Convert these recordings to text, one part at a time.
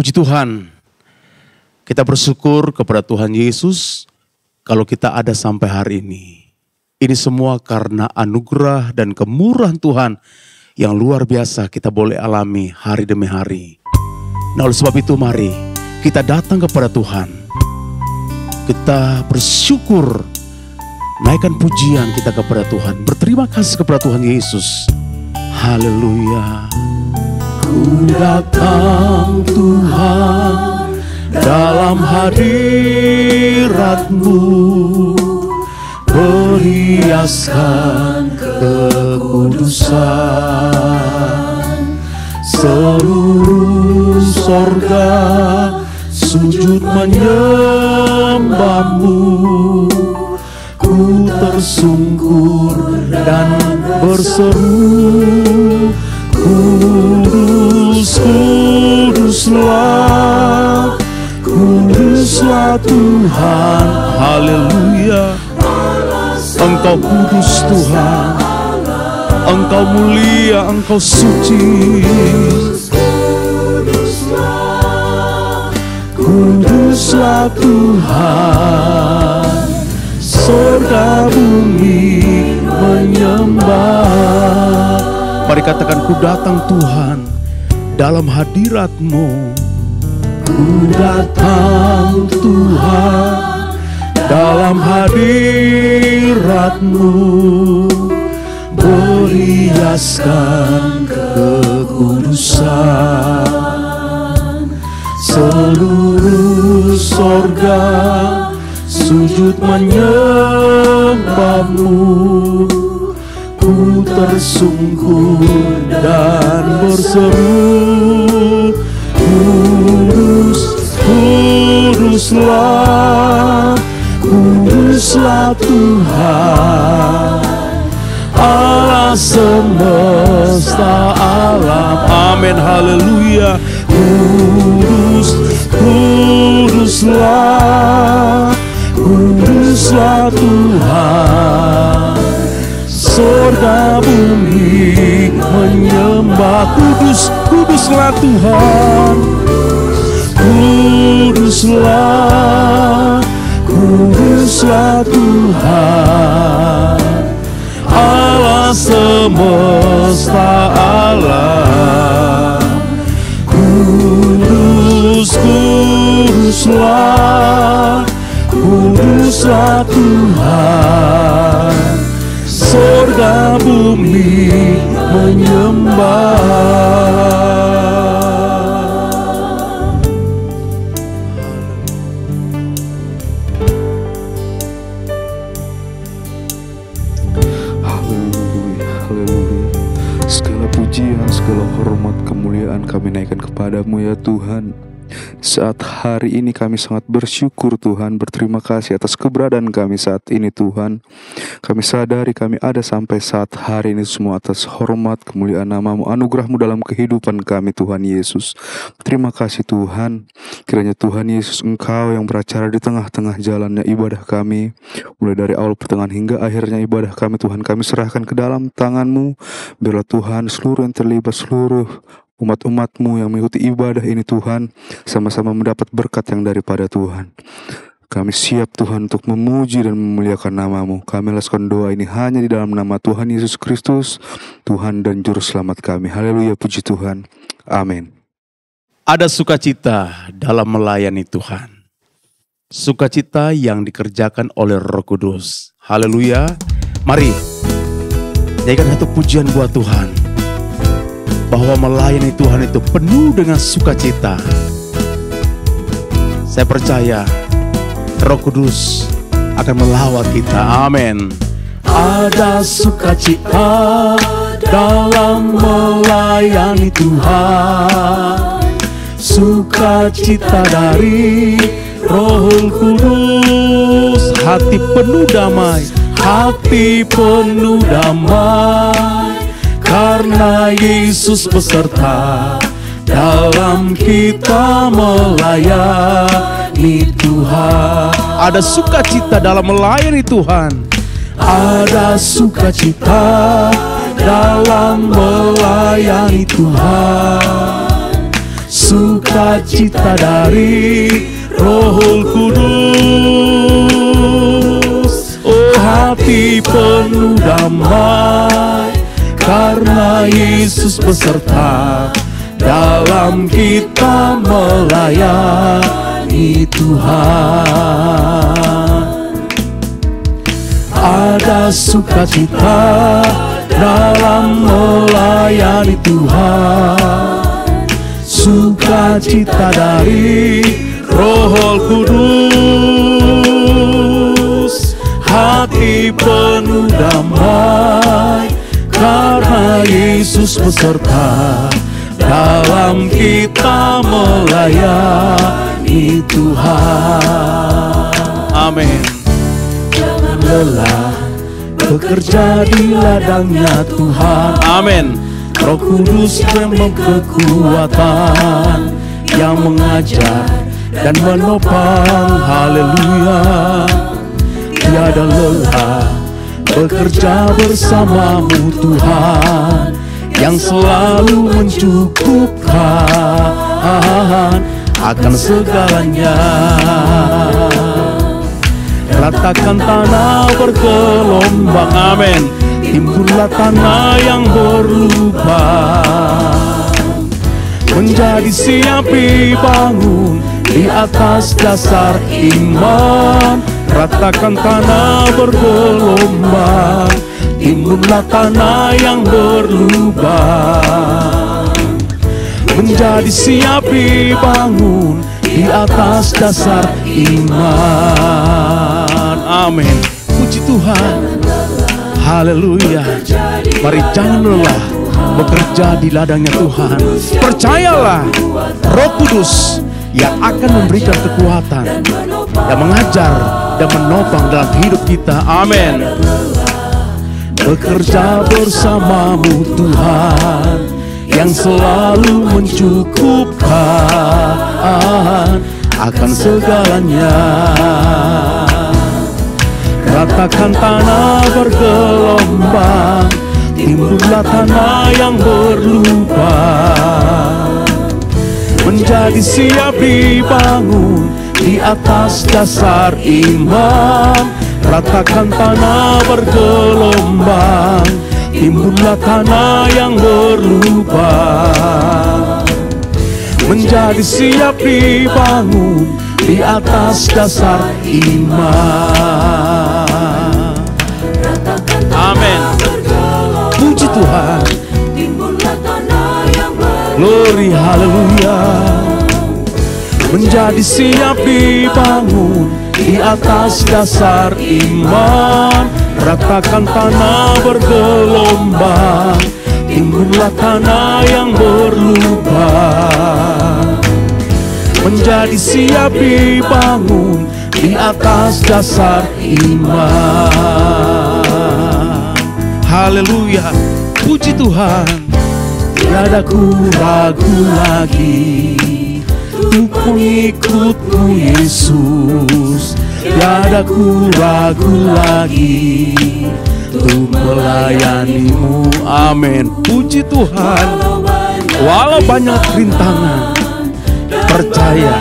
Puji Tuhan, kita bersyukur kepada Tuhan Yesus kalau kita ada sampai hari ini. Ini semua karena anugerah dan kemurahan Tuhan yang luar biasa kita boleh alami hari demi hari. Nah, oleh sebab itu mari kita datang kepada Tuhan. Kita bersyukur, naikkan pujian kita kepada Tuhan. Berterima kasih kepada Tuhan Yesus. Haleluya. Ku datang Tuhan dalam hadirat-Mu, perhiaskan kekudusan. Seluruh sorga sujud menyembah-Mu. Ku tersungkur dan berseru, Kudus, kuduslah, kuduslah Tuhan. Haleluya. Engkau kudus Tuhan, Engkau mulia, Engkau suci. Kuduslah Tuhan, surga bumi menyembah. Mari katakan, ku datang Tuhan dalam hadirat-Mu. Ku datang Tuhan dalam hadirat-Mu, berhiaskan kekudusan. Seluruh sorga sujud menyembah-Mu. Ku tersungkur dan berseru, Kudus, kuduslah, kuduslah Tuhan, Allah semesta alam. Amin, haleluya. Kudus, kuduslah, kuduslah Tuhan, surga bumi menyembah. Kudus, kuduslah Tuhan, kuduslah, kuduslah Tuhan, Allah semesta alam. Kudus, kuduslah, kuduslah Tuhan, surga bumi menyembah. Haleluya, haleluya. Segala pujian, segala hormat, kemuliaan kami naikkan kepadamu ya Tuhan. Saat hari ini kami sangat bersyukur Tuhan, berterima kasih atas keberadaan kami saat ini Tuhan. Kami sadari kami ada sampai saat hari ini semua atas hormat, kemuliaan nama-Mu, anugerah-Mu dalam kehidupan kami Tuhan Yesus. Terima kasih Tuhan, kiranya Tuhan Yesus Engkau yang beracara di tengah-tengah jalannya ibadah kami. Mulai dari awal pertengahan hingga akhirnya ibadah kami Tuhan, kami serahkan ke dalam tangan-Mu. Biarlah Tuhan seluruh yang terlibat, seluruh umat-umat-Mu yang mengikuti ibadah ini Tuhan, sama-sama mendapat berkat yang daripada Tuhan. Kami siap Tuhan untuk memuji dan memuliakan nama-Mu. Kami alaskan doa ini hanya di dalam nama Tuhan Yesus Kristus, Tuhan dan Juru Selamat kami. Haleluya, puji Tuhan. Amin. Ada sukacita dalam melayani Tuhan. Sukacita yang dikerjakan oleh Roh Kudus. Haleluya. Mari, jadikan satu pujian buat Tuhan, bahwa melayani Tuhan itu penuh dengan sukacita. Saya percaya Roh Kudus akan melawat kita. Amin. Ada sukacita dalam melayani Tuhan, sukacita dari Roh Kudus. Hati penuh damai, hati penuh damai, karena Yesus beserta dalam kita melayani Tuhan. Ada sukacita dalam melayani Tuhan. Ada sukacita dalam melayani Tuhan, sukacita dari Roh Kudus. Oh, hati penuh damai karena Yesus beserta dalam kita melayani Tuhan. Ada sukacita dalam melayani Tuhan, sukacita dari Roh Kudus. Hati penuh damai karena Yesus beserta dalam kita melayani Tuhan. Amin. Jangan lelah bekerja di ladangnya Tuhan. Amin. Roh Kudus memang kekuatan yang mengajar dan menopang. Haleluya. Tiada lelah bekerja bersamamu Tuhan, yang selalu mencukupkan akan segalanya. Ratakan tanah bergelombang, amin. Timbullah tanah yang berlubang, menjadi siap dibangun di atas dasar iman. Ratakan tanah bergelombang, timbullah tanah yang berlubang, menjadi siap dibangun di atas dasar iman. Amin. Puji Tuhan. Haleluya. Mari jangan lelah bekerja di ladangnya Tuhan. Percayalah, Roh Kudus yang akan memberikan kekuatan, yang mengajar dan menopang dalam hidup kita. Amin. Bekerja bersamamu Tuhan, yang selalu mencukupkan akan segalanya. Ratakan tanah bergelombang, timbullah tanah yang berlubang, menjadi siap dibangun di atas dasar iman. Ratakan tanah bergelombang, timbullah tanah yang berlubang, menjadi siap dibangun di atas dasar iman. Amin. Puji Tuhan. Glory, haleluya. Menjadi siap dibangun di atas dasar iman. Ratakan tanah bergelombang, timbullah tanah yang berlubang, menjadi siap dibangun di atas dasar iman. Haleluya. Puji Tuhan. Tiada ku ragu lagi untuk mengikutmu Yesus. Tiada ku ragu lagi untuk melayanimu. Amin. Puji Tuhan. Walau banyak rintangan, percaya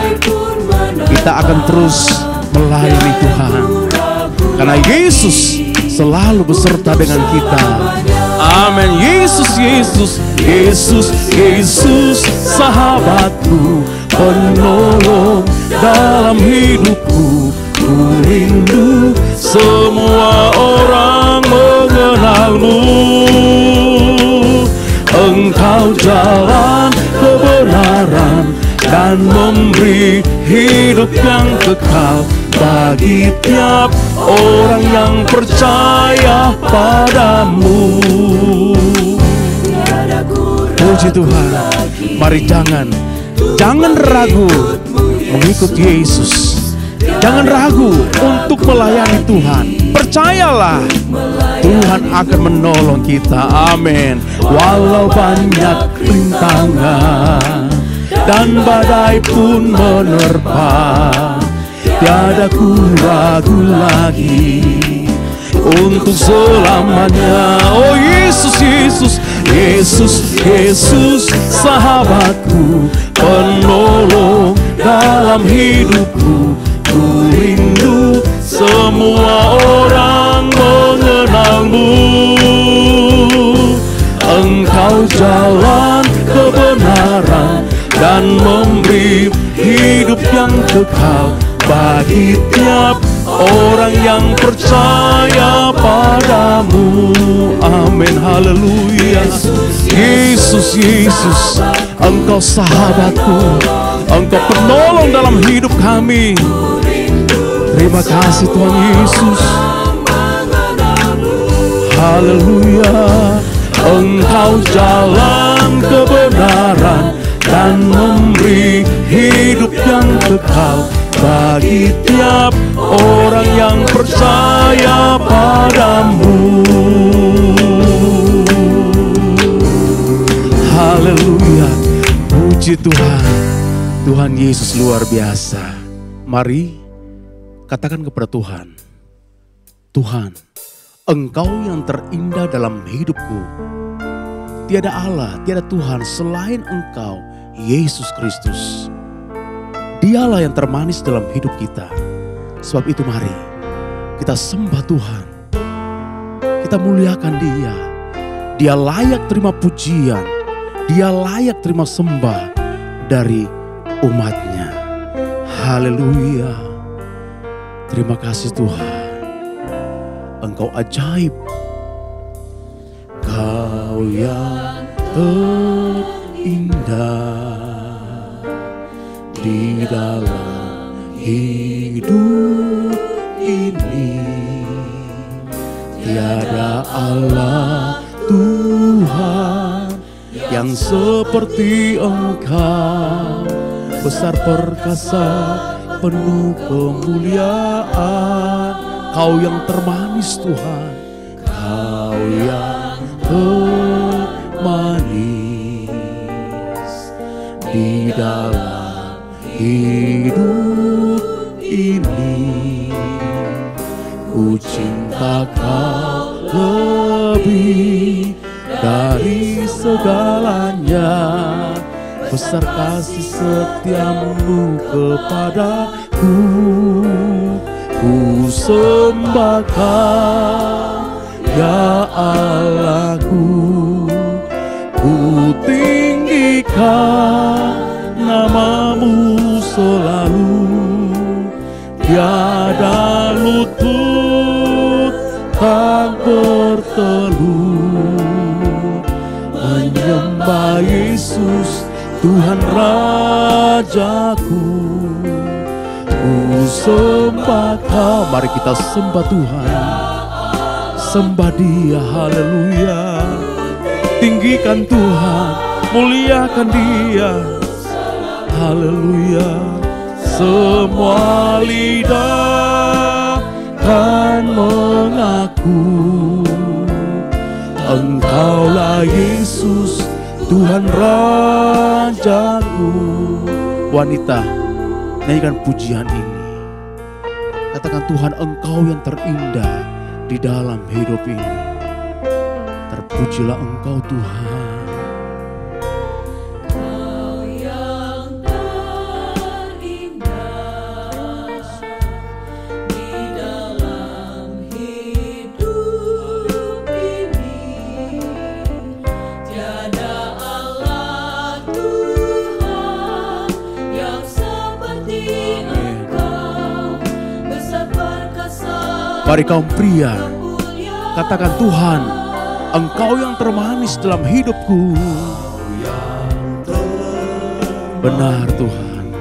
kita akan terus melayani Tuhan, karena Yesus selalu beserta dengan kita. Amin. Yesus, Yesus, Yesus, Yesus, sahabatku, penolong dalam hidupku. Ku rindu semua orang mengenalmu. Engkau jalan kebenaran dan memberi hidup yang kekal bagi tiap orang yang percaya padamu. Puji Tuhan. Mari jangan ragu mengikut Yesus. Jangan ragu untuk melayani Tuhan. Percayalah, Tuhan akan menolong kita. Amin. Walau banyak rintangan dan badai pun menerpa, tiada ku ragu lagi untuk selamanya. Oh Yesus, Yesus, Yesus, Yesus, sahabatku, penolong dalam hidupku. Ku rindu semua orang mengenalmu. Engkau jalan kebenaran dan memberi hidup yang kekal bagi tiap orang yang percaya padamu. Amin, haleluya. Yesus, Yesus, Engkau sahabatku, Engkau penolong dalam hidup kami. Terima kasih Tuhan Yesus. Haleluya. Engkau jalan kebenaran dan memberi hidup yang kekal bagi tiap orang yang percaya padamu. Haleluya. Puji Tuhan. Tuhan Yesus luar biasa. Mari katakan kepada Tuhan, Tuhan, Engkau yang terindah dalam hidupku. Tiada Allah, tiada Tuhan selain Engkau, Yesus Kristus. Dialah yang termanis dalam hidup kita. Sebab itu mari kita sembah Tuhan. Kita muliakan Dia. Dia layak terima pujian. Dia layak terima sembah dari umatnya. Haleluya. Terima kasih Tuhan. Engkau ajaib. Kau yang terindah di dalam hidup ini. Tiada Allah Tuhan yang seperti Engkau, besar perkasa, penuh kemuliaan. Kau yang termanis Tuhan, Kau yang termanis di dalam hidup ini. Ku cinta Kau lebih dari segalanya, besar kasih setiamu kepadaku. Ku sembah Kau, ya Allahku. Ku tinggikan namamu selalu. Tiada lutut tak bertelut menyembah Yesus Tuhan Rajaku. Ku sembah Kau. Mari kita sembah Tuhan. Sembah Dia, haleluya. Tinggikan Tuhan, muliakan Dia, haleluya. Semua lidah kan mengaku Engkaulah Yesus Tuhan Rajaku. Wanita, nyanyikan pujian ini. Katakan, Tuhan, Engkau yang terindah di dalam hidup ini. Terpujilah Engkau Tuhan. Kau yang terindah di dalam hidup ini. Tiada Allah Tuhan yang seperti Engkau, besar perkasa. Mari kaum pria, katakan, Tuhan, Engkau yang termanis dalam hidupku. Benar Tuhan,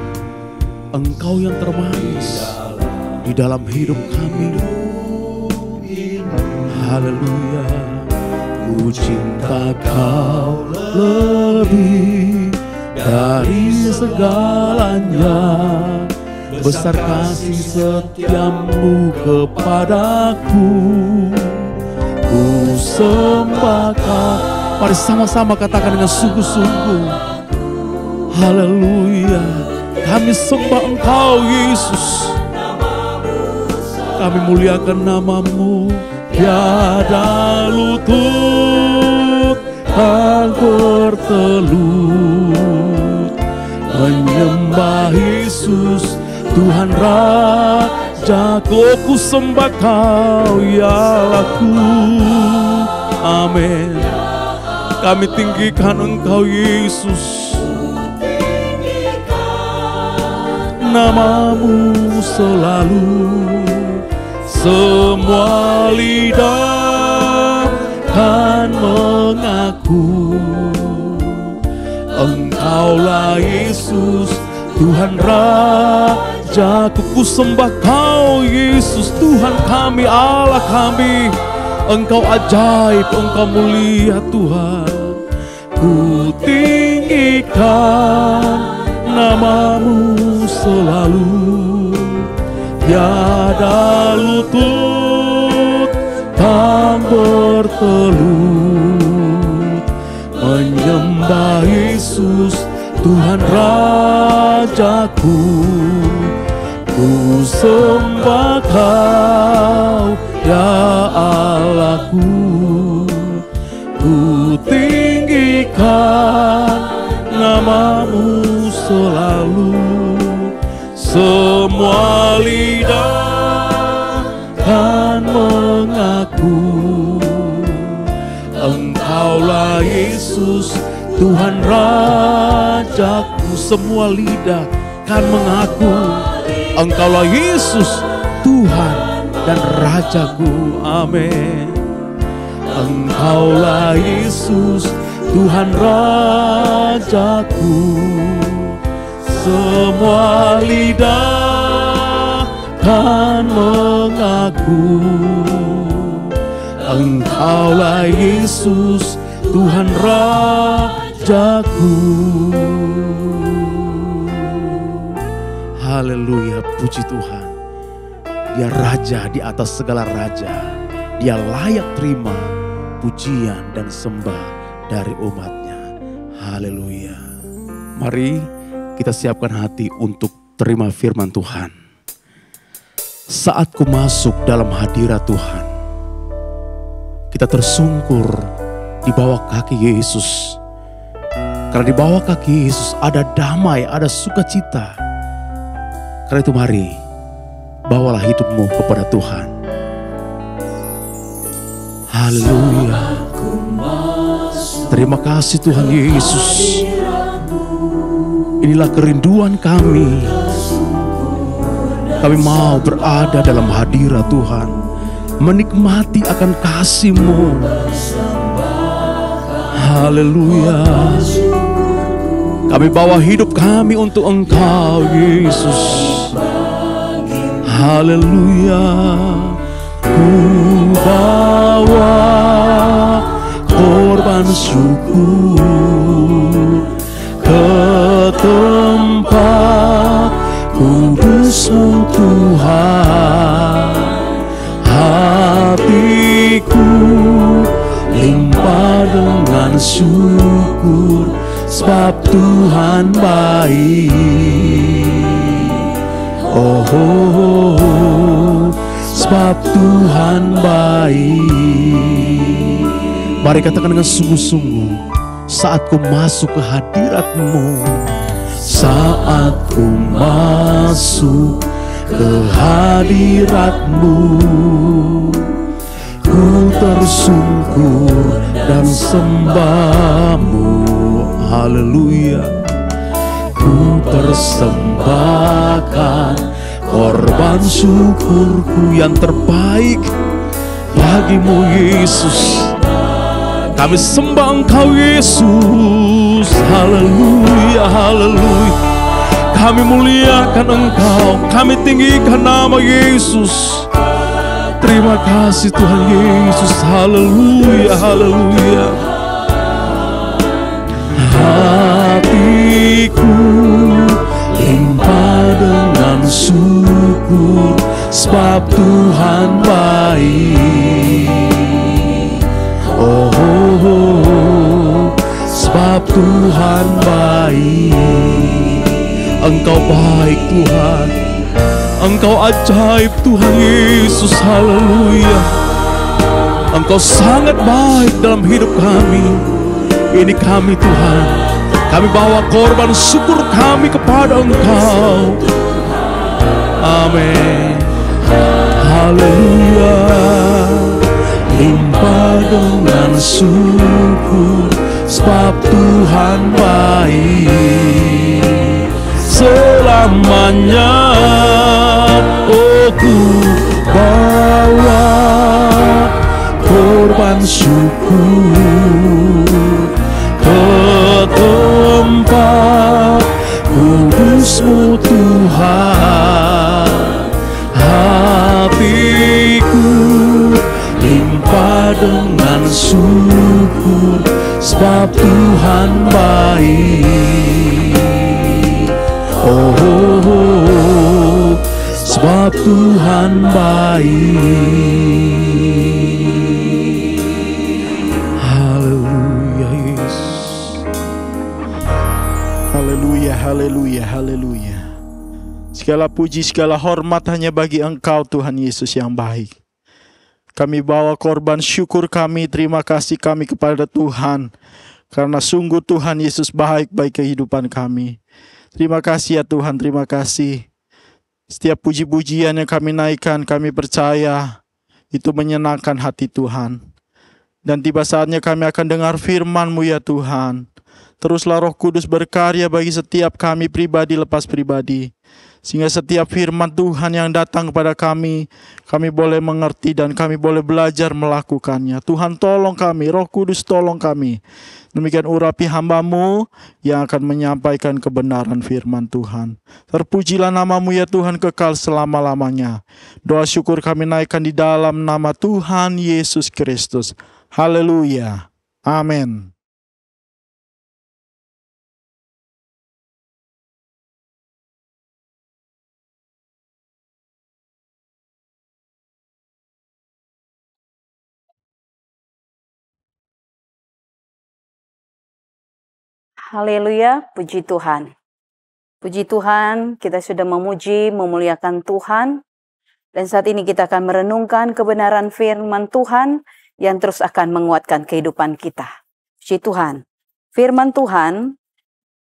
Engkau yang termanis di dalam hidup kami. Haleluya. Ku cinta Kau lebih dari segalanya, besar kasih setiamu kepadaku. Ku sembah Kau. Mari sama-sama katakan dengan sungguh-sungguh. Haleluya. Kami sembah Engkau Yesus. Kami muliakan namamu. Tiada lutut tak bertelut menyembah Yesus, Tuhan Rajaku. Ku sembah Kau ya Allahku. Amin. Kami tinggikan Engkau Yesus, namamu selalu. Semua lidah kan mengaku, Engkaulah Yesus, Tuhan Rajaku. Ku sembah Kau Yesus, Tuhan kami, Allah kami. Engkau ajaib, Engkau mulia Tuhan. Ku tinggikan namamu selalu. Tiada lutut tak bertelut menyembah Yesus, Tuhan Rajaku. Ku sembah Kau ya Allahku. Ku tinggikan namamu selalu. Semua lidah kan mengaku, Engkaulah Yesus, Tuhan Rajaku. Semua lidah kan mengaku, Engkaulah Yesus, Tuhan dan Rajaku. Amin. Engkaulah Yesus, Tuhan Rajaku. Semua lidah kan mengaku, Engkaulah Yesus, Tuhan Rajaku. Haleluya, puji Tuhan. Dia Raja di atas segala raja. Dia layak terima pujian dan sembah dari umatnya. Haleluya. Mari kita siapkan hati untuk terima firman Tuhan. Saat ku masuk dalam hadirat Tuhan, kita tersungkur di bawah kaki Yesus. Karena di bawah kaki Yesus ada damai, ada sukacita. Karena itu mari, bawalah hidupmu kepada Tuhan. Haleluya. Terima kasih Tuhan Yesus. Inilah kerinduan kami. Kami mau berada dalam hadirat Tuhan, menikmati akan kasih-Mu. Haleluya. Kami bawa hidup kami untuk Engkau Yesus. Haleluya. Ku bawa korban syukur ke tempat kudus-Mu Tuhan. Hatiku limpah dengan syukur, sebab Tuhan baik. Oh, sebab Tuhan baik. Mari katakan dengan sungguh-sungguh, saat ku masuk ke hadirat-Mu, saat ku masuk ke hadirat-Mu, ku tersungkur dan sembah-Mu. Haleluya. Ku persembahkan korban syukurku yang terbaik bagi-Mu Yesus. Kami sembah Engkau Yesus. Haleluya, haleluya. Kami muliakan Engkau, kami tinggikan nama Yesus. Terima kasih Tuhan Yesus. Haleluya, haleluya. Hatiku limpah dengan syukur, sebab Tuhan baik. Oh, sebab Tuhan baik. Engkau baik Tuhan, Engkau ajaib Tuhan Yesus. Haleluya. Engkau sangat baik dalam hidup kami. Ini kami Tuhan, Kami bawa korban syukur kami kepada Engkau. Amin. Haleluya. Limpah dengan syukur, sebab Tuhan baik selamanya. Oh, ku bawa korban syukur ke tempat kudus-Mu Tuhan. Hatiku limpah dengan syukur, sebab Tuhan baik. Oh, sebab Tuhan baik. Haleluya Yesus. Haleluya, haleluya, haleluya. Segala puji, segala hormat hanya bagi Engkau Tuhan Yesus yang baik. Kami bawa korban syukur kami, terima kasih kami kepada Tuhan. Karena sungguh Tuhan Yesus baik bagi kehidupan kami. Terima kasih ya Tuhan, terima kasih. Setiap puji-pujian yang kami naikkan, kami percaya itu menyenangkan hati Tuhan. Dan tiba saatnya kami akan dengar firman-Mu ya Tuhan. Teruslah Roh Kudus berkarya bagi setiap kami pribadi lepas pribadi. Sehingga setiap firman Tuhan yang datang kepada kami boleh mengerti dan kami boleh belajar melakukannya. Tuhan tolong kami, Roh Kudus tolong kami. Demikian urapi hamba-Mu yang akan menyampaikan kebenaran firman Tuhan. Terpujilah nama-Mu ya Tuhan kekal selama-lamanya. Doa syukur kami naikkan di dalam nama Tuhan Yesus Kristus. Haleluya. Amin. Haleluya, puji Tuhan. Puji Tuhan, kita sudah memuji, memuliakan Tuhan. Dan saat ini kita akan merenungkan kebenaran firman Tuhan yang terus akan menguatkan kehidupan kita. Puji Tuhan. Firman Tuhan,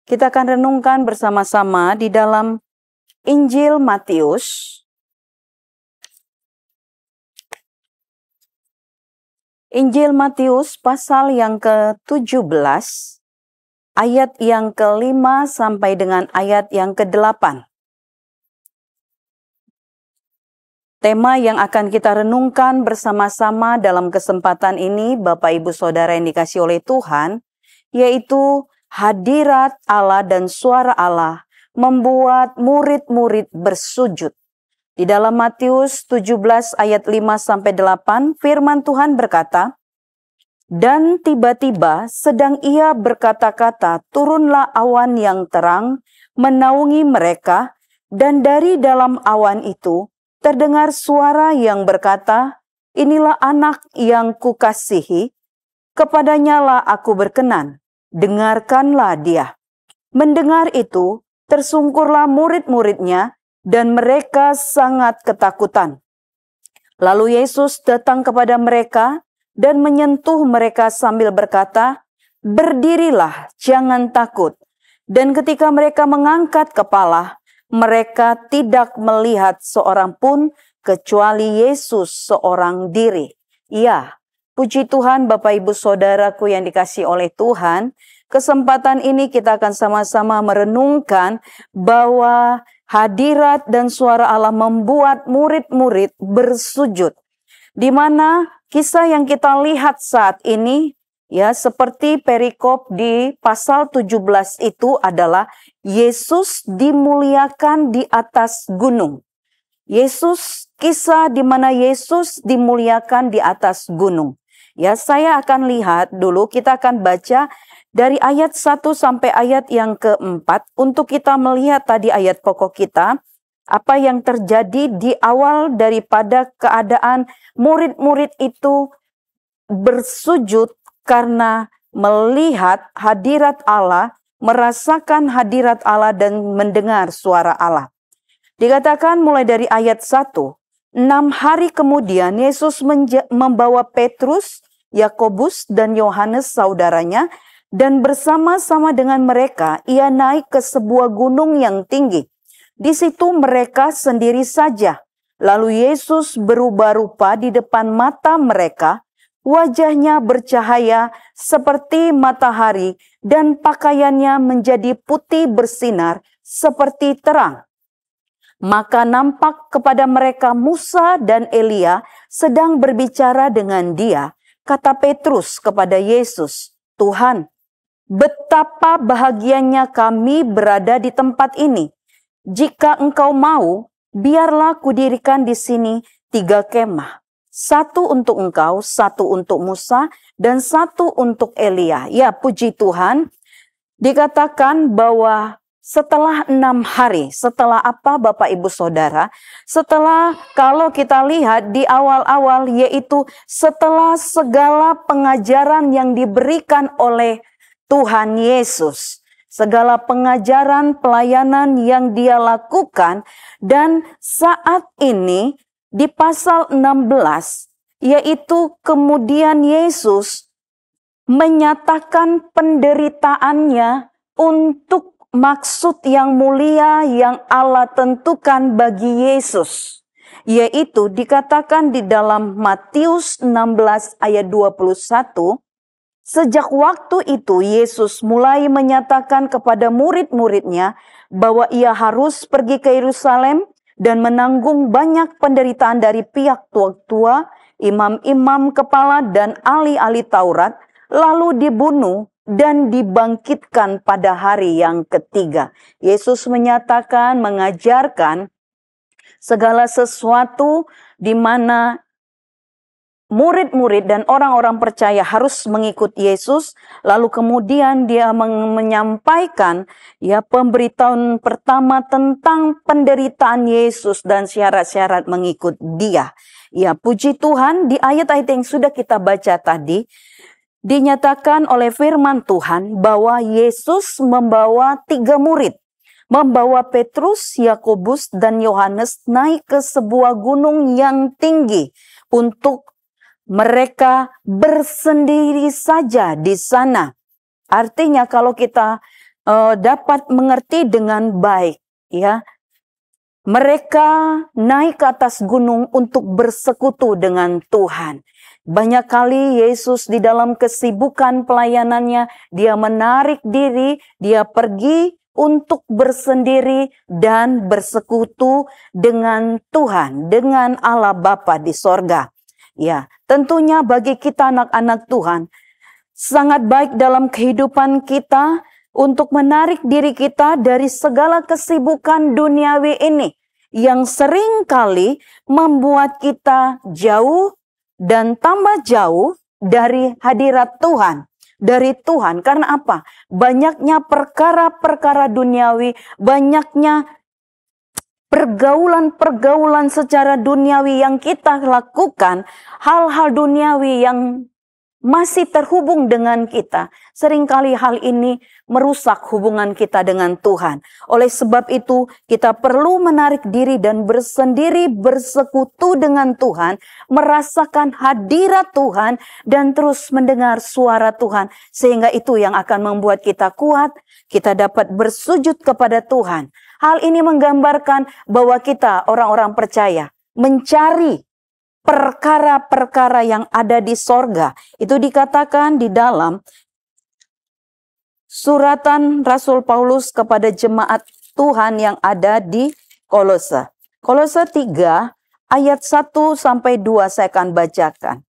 kita akan renungkan bersama-sama di dalam Injil Matius. Injil Matius pasal yang ke-17. Ayat yang ke-5 sampai dengan ayat yang ke-8. Tema yang akan kita renungkan bersama-sama dalam kesempatan ini, Bapak Ibu Saudara yang dikasihi oleh Tuhan, yaitu hadirat Allah dan suara Allah membuat murid-murid bersujud. Di dalam Matius 17 ayat 5 sampai 8, firman Tuhan berkata, "Dan tiba-tiba sedang ia berkata-kata, turunlah awan yang terang menaungi mereka, dan dari dalam awan itu terdengar suara yang berkata, inilah anak yang kukasihi, kepadanya lah aku berkenan, dengarkanlah dia." Mendengar itu, tersungkurlah murid-muridnya, dan mereka sangat ketakutan. Lalu Yesus datang kepada mereka, dan menyentuh mereka sambil berkata, "Berdirilah, jangan takut." Dan ketika mereka mengangkat kepala, mereka tidak melihat seorang pun kecuali Yesus seorang diri. Ya, puji Tuhan Bapak Ibu Saudaraku yang dikasihi oleh Tuhan, kesempatan ini kita akan sama-sama merenungkan bahwa hadirat dan suara Allah membuat murid-murid bersujud. Di mana kisah yang kita lihat saat ini, ya seperti perikop di pasal 17 itu adalah Yesus dimuliakan di atas gunung. Kisah di mana Yesus dimuliakan di atas gunung. Ya, saya akan lihat dulu, kita akan baca dari ayat 1 sampai ayat yang ke-4 untuk kita melihat tadi ayat pokok kita. Apa yang terjadi di awal daripada keadaan murid-murid itu bersujud karena melihat hadirat Allah, merasakan hadirat Allah dan mendengar suara Allah. Dikatakan mulai dari ayat 1, 6 hari kemudian Yesus membawa Petrus, Yakobus dan Yohanes saudaranya Dan bersama-sama dengan mereka, ia naik ke sebuah gunung yang tinggi. Di situ mereka sendiri saja. Lalu Yesus berubah rupa di depan mata mereka. Wajahnya bercahaya seperti matahari dan pakaiannya menjadi putih bersinar seperti terang. Maka nampak kepada mereka Musa dan Elia sedang berbicara dengan dia. Kata Petrus kepada Yesus, "Tuhan, betapa bahagianya kami berada di tempat ini. Jika engkau mau, biarlah kudirikan di sini 3 kemah. 1 untuk engkau, 1 untuk Musa, dan 1 untuk Elia." Ya, puji Tuhan. Dikatakan bahwa setelah 6 hari, setelah apa Bapak Ibu Saudara? Setelah kalau kita lihat di awal-awal, yaitu setelah segala pengajaran yang diberikan oleh Tuhan Yesus. Segala pengajaran pelayanan yang dia lakukan, dan saat ini di pasal 16, yaitu kemudian Yesus menyatakan penderitaannya untuk maksud yang mulia yang Allah tentukan bagi Yesus. Yaitu dikatakan di dalam Matius 16 ayat 21, sejak waktu itu Yesus mulai menyatakan kepada murid-muridnya bahwa ia harus pergi ke Yerusalem dan menanggung banyak penderitaan dari pihak tua-tua, imam-imam kepala dan ahli-ahli Taurat, lalu dibunuh dan dibangkitkan pada hari yang ketiga. Yesus menyatakan, mengajarkan segala sesuatu di mana murid-murid dan orang-orang percaya harus mengikut Yesus. Lalu kemudian dia menyampaikan ya pemberitahuan pertama tentang penderitaan Yesus dan syarat-syarat mengikut dia. Ya, puji Tuhan, di ayat-ayat yang sudah kita baca tadi dinyatakan oleh firman Tuhan bahwa Yesus membawa 3 murid. Membawa Petrus, Yakobus, dan Yohanes naik ke sebuah gunung yang tinggi untuk mereka bersendiri saja di sana. Artinya kalau kita dapat mengerti dengan baik, ya, mereka naik ke atas gunung untuk bersekutu dengan Tuhan. Banyak kali Yesus di dalam kesibukan pelayanannya, dia menarik diri, dia pergi untuk bersendiri dan bersekutu dengan Tuhan, dengan Allah Bapa di sorga. Ya, tentunya bagi kita anak-anak Tuhan, sangat baik dalam kehidupan kita untuk menarik diri kita dari segala kesibukan duniawi ini yang sering kali membuat kita jauh dan tambah jauh dari hadirat Tuhan, dari Tuhan. Karena apa? Banyaknya perkara-perkara duniawi, banyaknya pergaulan-pergaulan secara duniawi yang kita lakukan, hal-hal duniawi yang masih terhubung dengan kita. Seringkali hal ini merusak hubungan kita dengan Tuhan. Oleh sebab itu, kita perlu menarik diri dan bersendiri bersekutu dengan Tuhan, merasakan hadirat Tuhan, dan terus mendengar suara Tuhan. Sehingga itu yang akan membuat kita kuat, kita dapat bersujud kepada Tuhan. Hal ini menggambarkan bahwa kita orang-orang percaya mencari perkara-perkara yang ada di sorga. Itu dikatakan di dalam suratan Rasul Paulus kepada jemaat Tuhan yang ada di Kolose. Kolose 3 ayat 1-2 saya akan bacakan.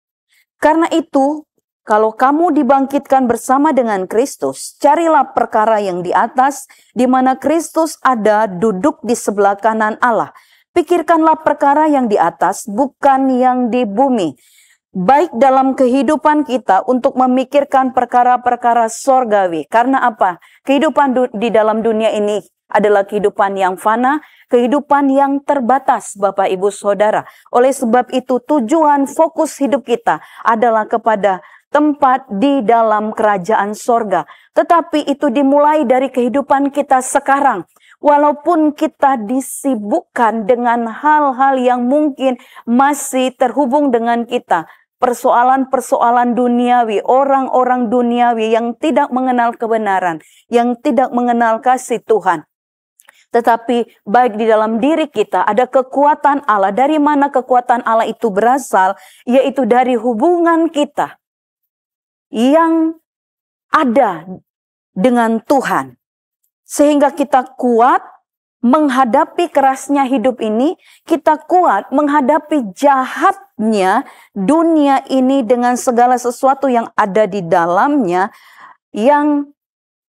Karena itu, kalau kamu dibangkitkan bersama dengan Kristus, carilah perkara yang di atas, di mana Kristus ada duduk di sebelah kanan Allah. Pikirkanlah perkara yang di atas, bukan yang di bumi. Baik dalam kehidupan kita untuk memikirkan perkara-perkara sorgawi. Karena apa? Kehidupan di dalam dunia ini adalah kehidupan yang fana, kehidupan yang terbatas, Bapak Ibu Saudara. Oleh sebab itu, tujuan fokus hidup kita adalah kepada tempat di dalam kerajaan sorga. Tetapi itu dimulai dari kehidupan kita sekarang. Walaupun kita disibukkan dengan hal-hal yang mungkin masih terhubung dengan kita. persoalan-persoalan duniawi, orang-orang duniawi yang tidak mengenal kebenaran, yang tidak mengenal kasih Tuhan. Tetapi baik di dalam diri kita ada kekuatan Allah. Dari mana kekuatan Allah itu berasal? Yaitu dari hubungan kita yang ada dengan Tuhan. Sehingga kita kuat menghadapi kerasnya hidup ini, kita kuat menghadapi jahatnya dunia ini dengan segala sesuatu yang ada di dalamnya, yang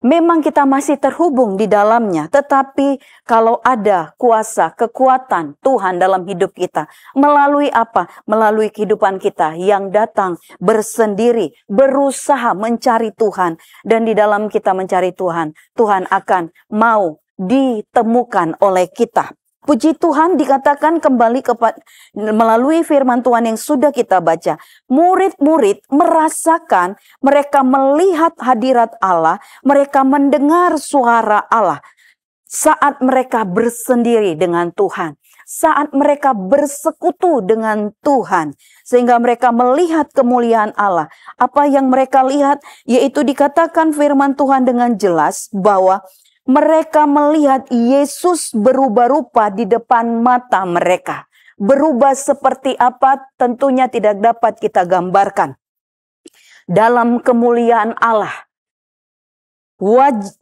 memang kita masih terhubung di dalamnya. Tetapi kalau ada kuasa, kekuatan Tuhan dalam hidup kita, melalui apa? Melalui kehidupan kita yang datang bersendiri, berusaha mencari Tuhan. Dan di dalam kita mencari Tuhan, Tuhan akan mau ditemukan oleh kita. Puji Tuhan, dikatakan kembali melalui firman Tuhan yang sudah kita baca. Murid-murid merasakan, mereka melihat hadirat Allah, mereka mendengar suara Allah. Saat mereka bersendiri dengan Tuhan, saat mereka bersekutu dengan Tuhan, sehingga mereka melihat kemuliaan Allah. Apa yang mereka lihat? Yaitu dikatakan firman Tuhan dengan jelas bahwa mereka melihat Yesus berubah rupa di depan mata mereka. Berubah seperti apa tentunya tidak dapat kita gambarkan. Dalam kemuliaan Allah.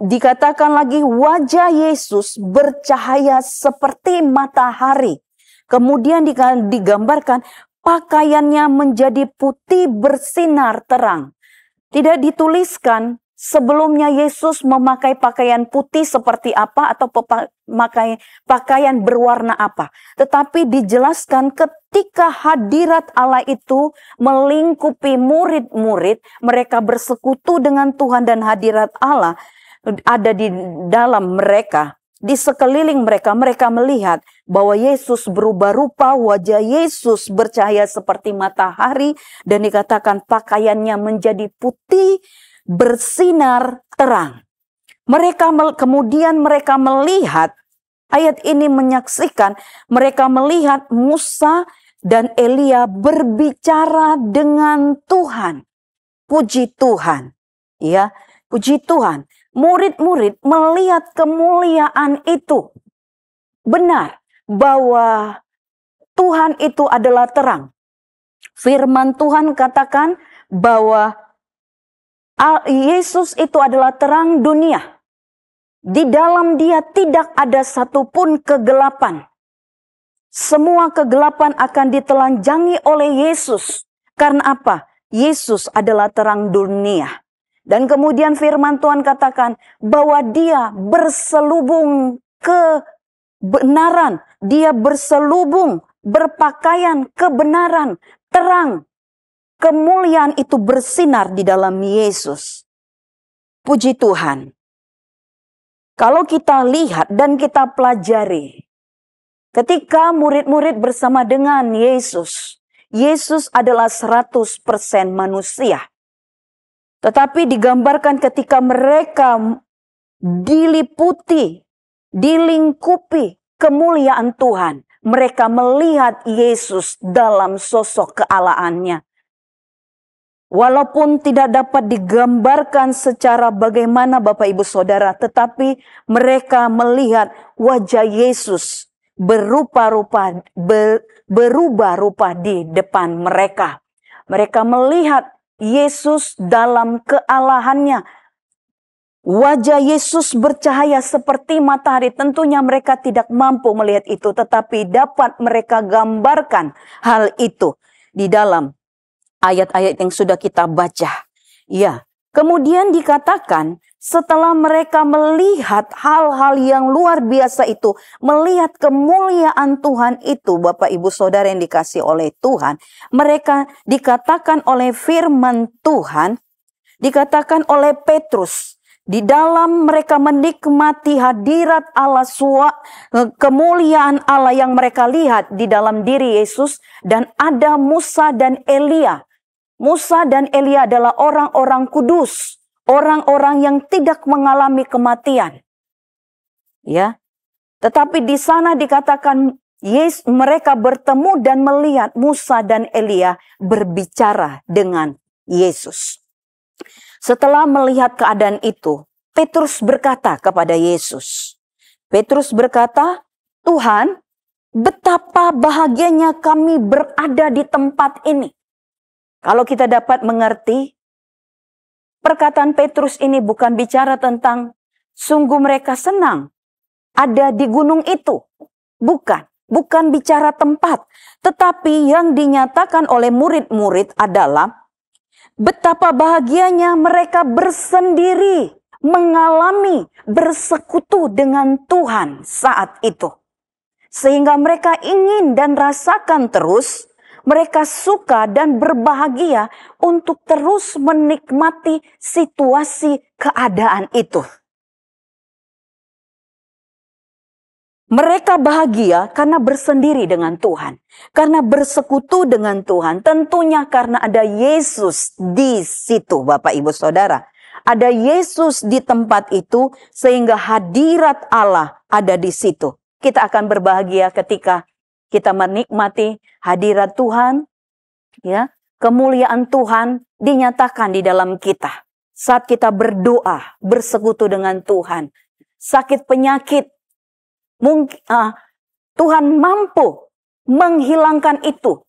Dikatakan lagi wajah Yesus bercahaya seperti matahari. Kemudian digambarkan pakaiannya menjadi putih bersinar terang. Tidak dituliskan sebelumnya Yesus memakai pakaian putih seperti apa atau memakai pakaian berwarna apa. Tetapi dijelaskan ketika hadirat Allah itu melingkupi murid-murid, mereka bersekutu dengan Tuhan dan hadirat Allah ada di dalam mereka. Di sekeliling mereka, mereka melihat bahwa Yesus berubah rupa, wajah Yesus bercahaya seperti matahari, dan dikatakan pakaiannya menjadi putih, bersinar terang. Kemudian mereka melihat, ayat ini menyaksikan, mereka melihat Musa dan Elia berbicara dengan Tuhan. Puji Tuhan. Ya, puji Tuhan. Murid-murid melihat kemuliaan itu. Benar bahwa Tuhan itu adalah terang. Firman Tuhan katakan bahwa Yesus itu adalah terang dunia. Di dalam dia tidak ada satupun kegelapan. Semua kegelapan akan ditelanjangi oleh Yesus. Karena apa? Yesus adalah terang dunia. Dan kemudian firman Tuhan katakan bahwa dia berselubung kebenaran. Dia berselubung, berpakaian kebenaran, terang. Kemuliaan itu bersinar di dalam Yesus. Puji Tuhan. Kalau kita lihat dan kita pelajari, ketika murid-murid bersama dengan Yesus, Yesus adalah 100% manusia. Tetapi digambarkan ketika mereka diliputi, dilingkupi kemuliaan Tuhan, mereka melihat Yesus dalam sosok kealahannya. Walaupun tidak dapat digambarkan secara bagaimana Bapak Ibu Saudara, tetapi mereka melihat wajah Yesus berubah rupa di depan mereka. Mereka melihat Yesus dalam kealahannya. Wajah Yesus bercahaya seperti matahari. Tentunya mereka tidak mampu melihat itu, tetapi dapat mereka gambarkan hal itu di dalam ayat-ayat yang sudah kita baca. Ya, kemudian dikatakan setelah mereka melihat hal-hal yang luar biasa itu, melihat kemuliaan Tuhan itu, Bapak Ibu Saudara yang dikasih oleh Tuhan, mereka dikatakan oleh firman Tuhan, dikatakan oleh Petrus, di dalam mereka menikmati hadirat Allah, kemuliaan Allah yang mereka lihat di dalam diri Yesus, dan ada Musa dan Elia. Musa dan Elia adalah orang-orang kudus. Orang-orang yang tidak mengalami kematian. Ya. Tetapi di sana dikatakan mereka bertemu dan melihat Musa dan Elia berbicara dengan Yesus. Setelah melihat keadaan itu, Petrus berkata kepada Yesus. Petrus berkata, Tuhan, betapa bahagianya kami berada di tempat ini. Kalau kita dapat mengerti, perkataan Petrus ini bukan bicara tentang sungguh mereka senang ada di gunung itu. Bukan bicara tempat. Tetapi yang dinyatakan oleh murid-murid adalah betapa bahagianya mereka bersendiri mengalami bersekutu dengan Tuhan saat itu. Sehingga mereka ingin dan rasakan terus, mereka suka dan berbahagia untuk terus menikmati situasi keadaan itu. Mereka bahagia karena bersendiri dengan Tuhan. Karena bersekutu dengan Tuhan. Tentunya karena ada Yesus di situ, Bapak Ibu Saudara. Ada Yesus di tempat itu sehingga hadirat Allah ada di situ. Kita akan berbahagia ketika kita menikmati hadirat Tuhan, ya, kemuliaan Tuhan dinyatakan di dalam kita. Saat kita berdoa, bersekutu dengan Tuhan. Sakit penyakit, Tuhan mampu menghilangkan itu.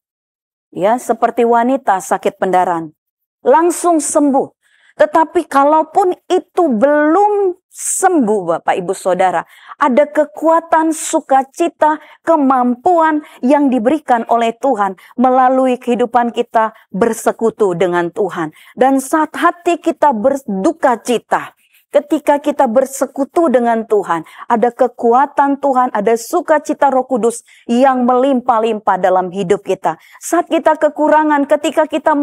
Ya, seperti wanita sakit pendarahan. Langsung sembuh. Tetapi kalaupun itu belum sembuh, Bapak Ibu Saudara, ada kekuatan sukacita, kemampuan yang diberikan oleh Tuhan melalui kehidupan kita bersekutu dengan Tuhan. Dan saat hati kita berduka cita, ketika kita bersekutu dengan Tuhan, ada kekuatan Tuhan, ada sukacita Roh Kudus yang melimpah-limpah dalam hidup kita. Saat kita kekurangan, ketika kita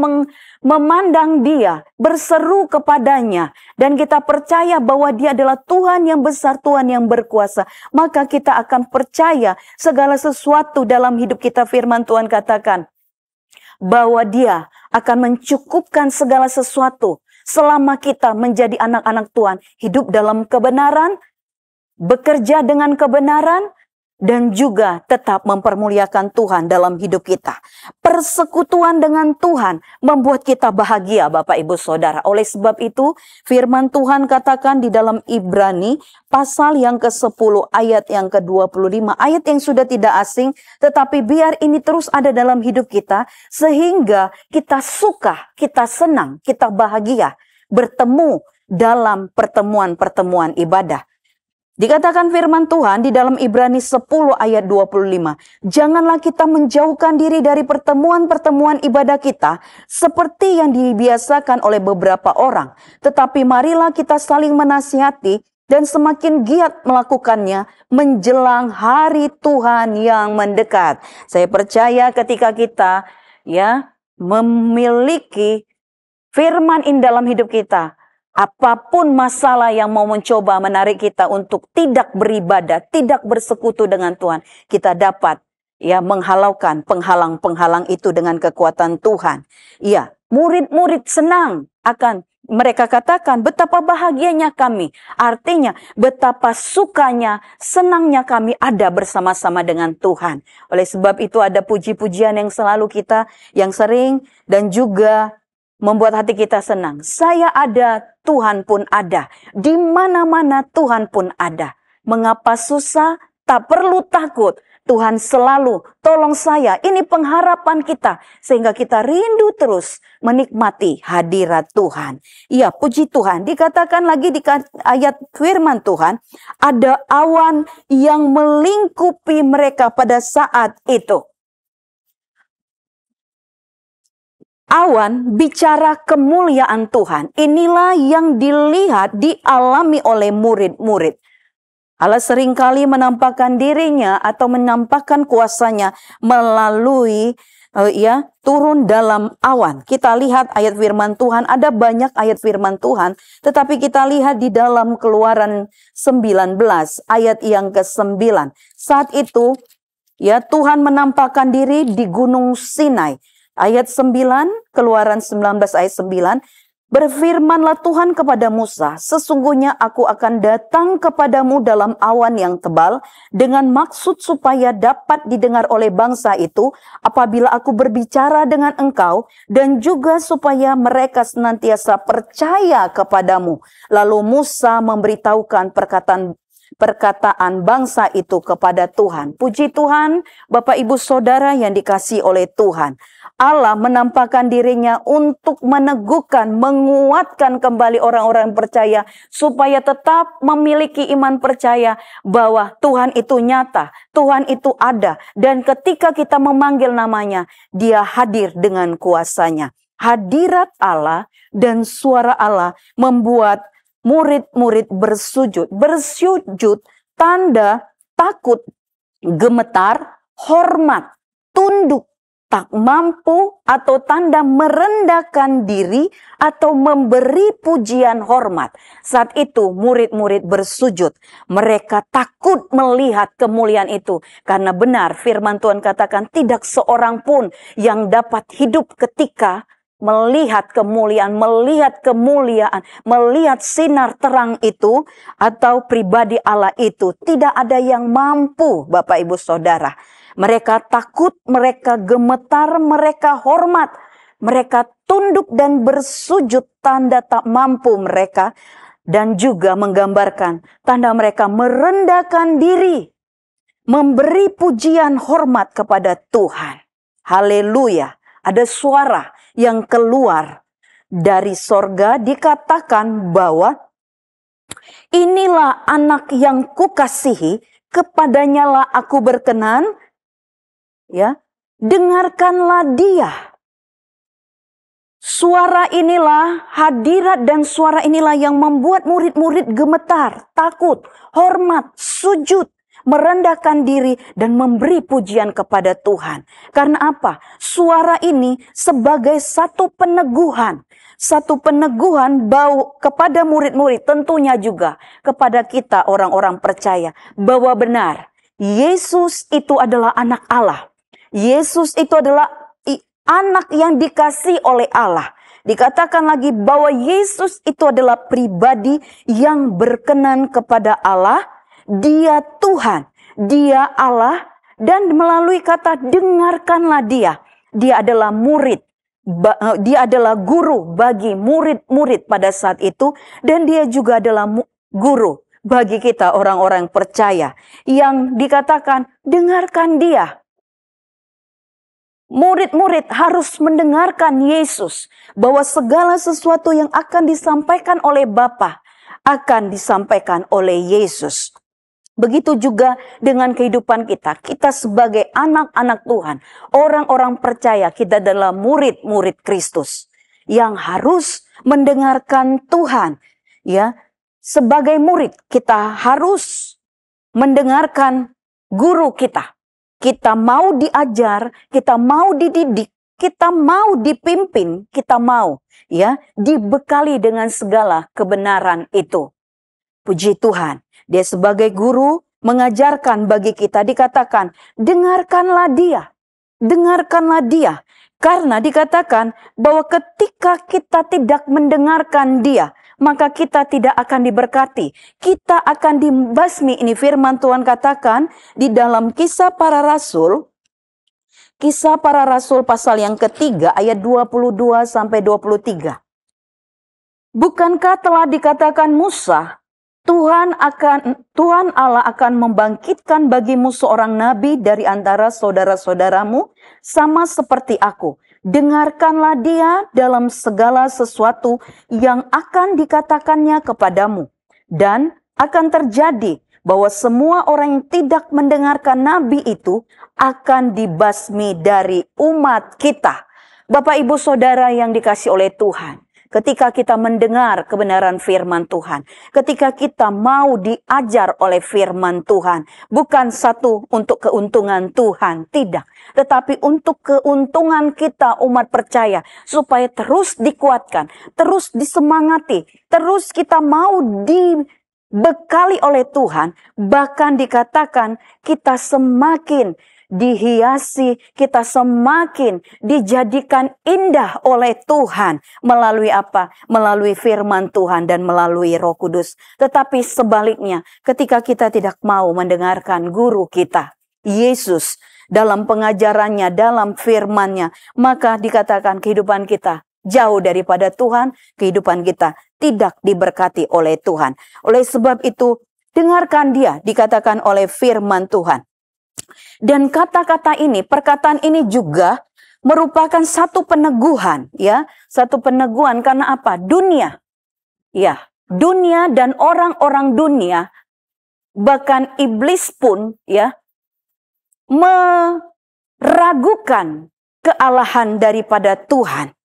memandang Dia, berseru kepadanya, dan kita percaya bahwa Dia adalah Tuhan yang besar, Tuhan yang berkuasa, maka kita akan percaya segala sesuatu dalam hidup kita. Firman Tuhan katakan bahwa Dia akan mencukupkan segala sesuatu selama kita menjadi anak-anak Tuhan, hidup dalam kebenaran, bekerja dengan kebenaran, dan juga tetap mempermuliakan Tuhan dalam hidup kita. Persekutuan dengan Tuhan membuat kita bahagia, Bapak Ibu Saudara. Oleh sebab itu, firman Tuhan katakan di dalam Ibrani pasal yang ke-10 ayat yang ke-25. Ayat yang sudah tidak asing, tetapi biar ini terus ada dalam hidup kita, sehingga kita suka, kita senang, kita bahagia bertemu dalam pertemuan-pertemuan ibadah. Dikatakan firman Tuhan di dalam Ibrani 10 ayat 25. Janganlah kita menjauhkan diri dari pertemuan-pertemuan ibadah kita seperti yang dibiasakan oleh beberapa orang. Tetapi marilah kita saling menasihati dan semakin giat melakukannya menjelang hari Tuhan yang mendekat. Saya percaya ketika kita memiliki firman ini dalam hidup kita, apapun masalah yang mau mencoba menarik kita untuk tidak beribadah, tidak bersekutu dengan Tuhan, kita dapat menghalaukan penghalang-penghalang itu dengan kekuatan Tuhan. Ya, murid-murid senang akan, mereka katakan betapa bahagianya kami. Artinya betapa sukanya, senangnya kami ada bersama-sama dengan Tuhan. Oleh sebab itu ada puji-pujian yang selalu kita, yang sering dan juga membuat hati kita senang. Saya ada, Tuhan pun ada. Di mana-mana Tuhan pun ada. Mengapa susah? Tak perlu takut. Tuhan selalu tolong saya. Ini pengharapan kita. Sehingga kita rindu terus menikmati hadirat Tuhan. Ya, puji Tuhan. Dikatakan lagi di ayat firman Tuhan, ada awan yang melingkupi mereka pada saat itu. Awan bicara kemuliaan Tuhan. Inilah yang dilihat, dialami oleh murid-murid. Allah seringkali menampakkan dirinya atau menampakkan kuasanya melalui turun dalam awan. Kita lihat ayat firman Tuhan, ada banyak ayat firman Tuhan, tetapi kita lihat di dalam Keluaran 19 ayat yang ke-9. Saat itu Tuhan menampakkan diri di Gunung Sinai. Ayat 9, Keluaran 19 ayat 9, Berfirmanlah Tuhan kepada Musa, sesungguhnya aku akan datang kepadamu dalam awan yang tebal dengan maksud supaya dapat didengar oleh bangsa itu apabila aku berbicara dengan engkau, dan juga supaya mereka senantiasa percaya kepadamu. Lalu Musa memberitahukan perkataan bangsa itu kepada Tuhan. Puji Tuhan, Bapak Ibu Saudara yang dikasihi oleh Tuhan. Allah menampakkan dirinya untuk meneguhkan, menguatkan kembali orang-orang percaya supaya tetap memiliki iman percaya bahwa Tuhan itu nyata, Tuhan itu ada, dan ketika kita memanggil namanya, Dia hadir dengan kuasanya. Hadirat Allah dan suara Allah membuat murid-murid bersujud. Bersujud tanda takut, gemetar, hormat, tunduk, tak mampu, atau tanda merendahkan diri atau memberi pujian hormat. Saat itu murid-murid bersujud. Mereka takut melihat kemuliaan itu. Karena benar firman Tuhan katakan tidak seorang pun yang dapat hidup ketika melihat kemuliaan, melihat sinar terang itu atau pribadi Allah itu. Tidak ada yang mampu, Bapak Ibu Saudara. Mereka takut, mereka gemetar, mereka hormat, mereka tunduk dan bersujud, tanda tak mampu mereka, dan juga menggambarkan tanda mereka merendahkan diri, memberi pujian hormat kepada Tuhan. Haleluya. Ada suara yang keluar dari sorga, dikatakan bahwa inilah anak yang kukasihi, kepadanya lah aku berkenan. Ya, dengarkanlah dia. Suara inilah, hadirat dan suara inilah yang membuat murid-murid gemetar, takut, hormat, sujud, merendahkan diri dan memberi pujian kepada Tuhan. Karena apa? Suara ini sebagai satu peneguhan bahwa kepada murid-murid, tentunya juga kepada kita orang-orang percaya, bahwa benar Yesus itu adalah anak Allah. Yesus itu adalah anak yang dikasihi oleh Allah. Dikatakan lagi bahwa Yesus itu adalah pribadi yang berkenan kepada Allah. Dia Tuhan, Dia Allah, dan melalui kata dengarkanlah Dia. Dia adalah murid, Dia adalah guru bagi murid-murid pada saat itu, dan Dia juga adalah guru bagi kita orang-orang percaya yang dikatakan dengarkan Dia. Murid-murid harus mendengarkan Yesus, bahwa segala sesuatu yang akan disampaikan oleh Bapa akan disampaikan oleh Yesus. Begitu juga dengan kehidupan kita. Kita sebagai anak-anak Tuhan, orang-orang percaya, kita adalah murid-murid Kristus yang harus mendengarkan Tuhan. Ya, sebagai murid kita harus mendengarkan guru kita. Kita mau diajar, kita mau dididik, kita mau dipimpin, kita mau ya dibekali dengan segala kebenaran itu. Puji Tuhan, Dia sebagai guru mengajarkan bagi kita, dikatakan dengarkanlah Dia. Dengarkanlah Dia. Karena dikatakan bahwa ketika kita tidak mendengarkan Dia, maka kita tidak akan diberkati. Kita akan dibasmi. Ini firman Tuhan katakan di dalam Kisah Para Rasul. Kisah Para Rasul pasal yang ketiga ayat 22 sampai 23. Bukankah telah dikatakan Musa, Tuhan Allah akan membangkitkan bagimu seorang nabi dari antara saudara-saudaramu, sama seperti aku. Dengarkanlah dia dalam segala sesuatu yang akan dikatakannya kepadamu. Dan akan terjadi bahwa semua orang yang tidak mendengarkan nabi itu akan dibasmi dari umat kita. Bapak Ibu Saudara yang dikasihi oleh Tuhan. Ketika kita mendengar kebenaran firman Tuhan, ketika kita mau diajar oleh firman Tuhan, bukan satu untuk keuntungan Tuhan, tidak. Tetapi untuk keuntungan kita umat percaya, supaya terus dikuatkan, terus disemangati, terus kita mau dibekali oleh Tuhan, bahkan dikatakan kita semakin dihiasi, kita semakin dijadikan indah oleh Tuhan. Melalui apa? Melalui firman Tuhan dan melalui Roh Kudus. Tetapi sebaliknya, ketika kita tidak mau mendengarkan guru kita, Yesus, dalam pengajarannya, dalam firman-Nya, maka dikatakan kehidupan kita jauh daripada Tuhan, kehidupan kita tidak diberkati oleh Tuhan. Oleh sebab itu, dengarkan dia, dikatakan oleh firman Tuhan. Dan kata-kata ini, perkataan ini juga merupakan satu peneguhan, ya, satu peneguhan karena apa? Dunia, ya, dunia dan orang-orang dunia, bahkan iblis pun, ya, meragukan kealahan daripada Tuhan.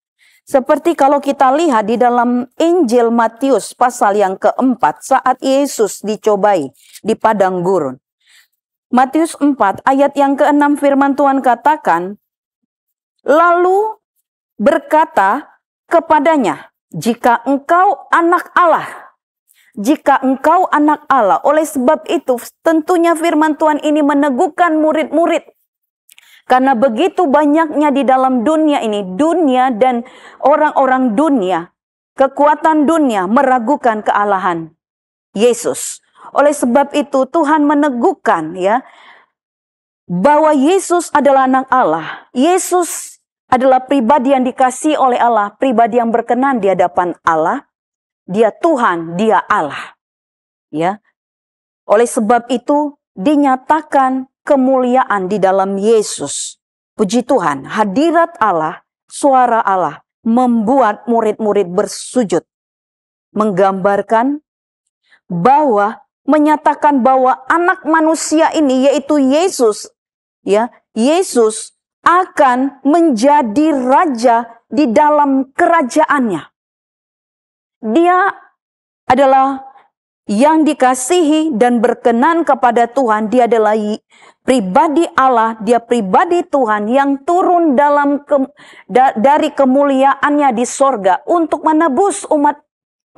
Seperti kalau kita lihat di dalam Injil Matius pasal yang keempat saat Yesus dicobai di padang gurun. Matius 4 ayat yang ke-6 firman Tuhan katakan, lalu berkata kepadanya, jika engkau anak Allah, jika engkau anak Allah. Oleh sebab itu tentunya firman Tuhan ini meneguhkan murid-murid. Karena begitu banyaknya di dalam dunia ini, dunia dan orang-orang dunia, kekuatan dunia meragukan kealahan Yesus. Oleh sebab itu Tuhan meneguhkan, ya, bahwa Yesus adalah anak Allah. Yesus adalah pribadi yang dikasihi oleh Allah, pribadi yang berkenan di hadapan Allah. Dia Tuhan, dia Allah. Ya. Oleh sebab itu dinyatakan kemuliaan di dalam Yesus. Puji Tuhan, hadirat Allah, suara Allah membuat murid-murid bersujud. Menggambarkan bahwa, menyatakan bahwa anak manusia ini yaitu Yesus, ya, Yesus akan menjadi raja di dalam kerajaannya. Dia adalah yang dikasihi dan berkenan kepada Tuhan. Dia adalah pribadi Allah, dia pribadi Tuhan yang turun dari kemuliaannya di sorga untuk menebus umat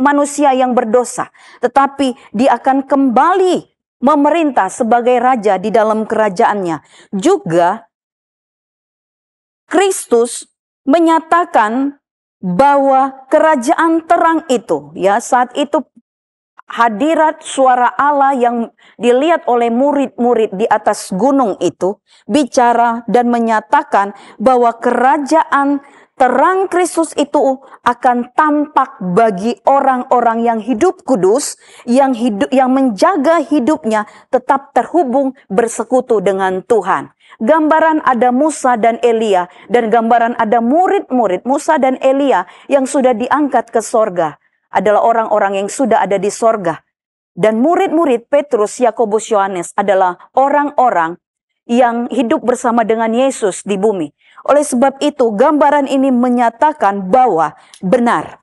manusia yang berdosa. Tetapi dia akan kembali memerintah sebagai raja di dalam kerajaannya. Juga Kristus menyatakan bahwa kerajaan terang itu, ya, saat itu hadirat suara Allah yang dilihat oleh murid-murid di atas gunung itu bicara dan menyatakan bahwa kerajaan terang Kristus itu akan tampak bagi orang-orang yang hidup kudus, yang menjaga hidupnya tetap terhubung bersekutu dengan Tuhan. Gambaran ada Musa dan Elia, dan gambaran ada murid-murid Musa dan Elia yang sudah diangkat ke sorga. Adalah orang-orang yang sudah ada di sorga. Dan murid-murid Petrus, Yakobus, Yohanes adalah orang-orang yang hidup bersama dengan Yesus di bumi. Oleh sebab itu, gambaran ini menyatakan bahwa benar,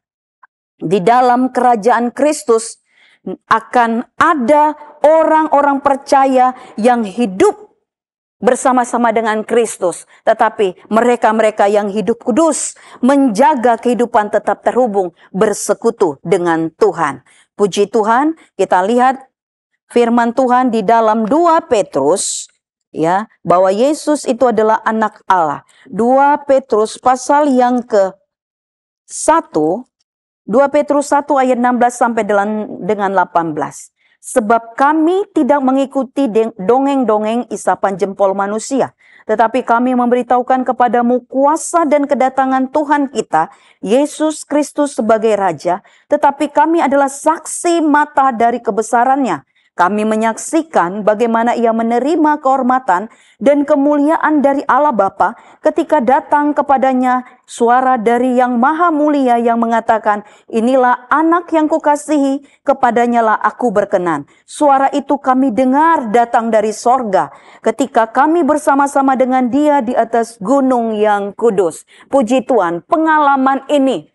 di dalam kerajaan Kristus akan ada orang-orang percaya yang hidup bersama-sama dengan Kristus. Tetapi mereka-mereka yang hidup kudus, menjaga kehidupan tetap terhubung, bersekutu dengan Tuhan. Puji Tuhan, kita lihat firman Tuhan di dalam 2 Petrus, ya, bahwa Yesus itu adalah anak Allah. 2 Petrus pasal yang ke-1, 2 Petrus 1 ayat 16 sampai dengan 18. Sebab kami tidak mengikuti dongeng-dongeng isapan jempol manusia, tetapi kami memberitahukan kepadamu kuasa dan kedatangan Tuhan kita, Yesus Kristus sebagai Raja, tetapi kami adalah saksi mata dari kebesarannya. Kami menyaksikan bagaimana ia menerima kehormatan dan kemuliaan dari Allah Bapa ketika datang kepadanya suara dari yang maha mulia yang mengatakan, inilah anak yang kukasihi, kepadanya lah aku berkenan. Suara itu kami dengar datang dari sorga ketika kami bersama-sama dengan dia di atas gunung yang kudus. Puji Tuhan, pengalaman ini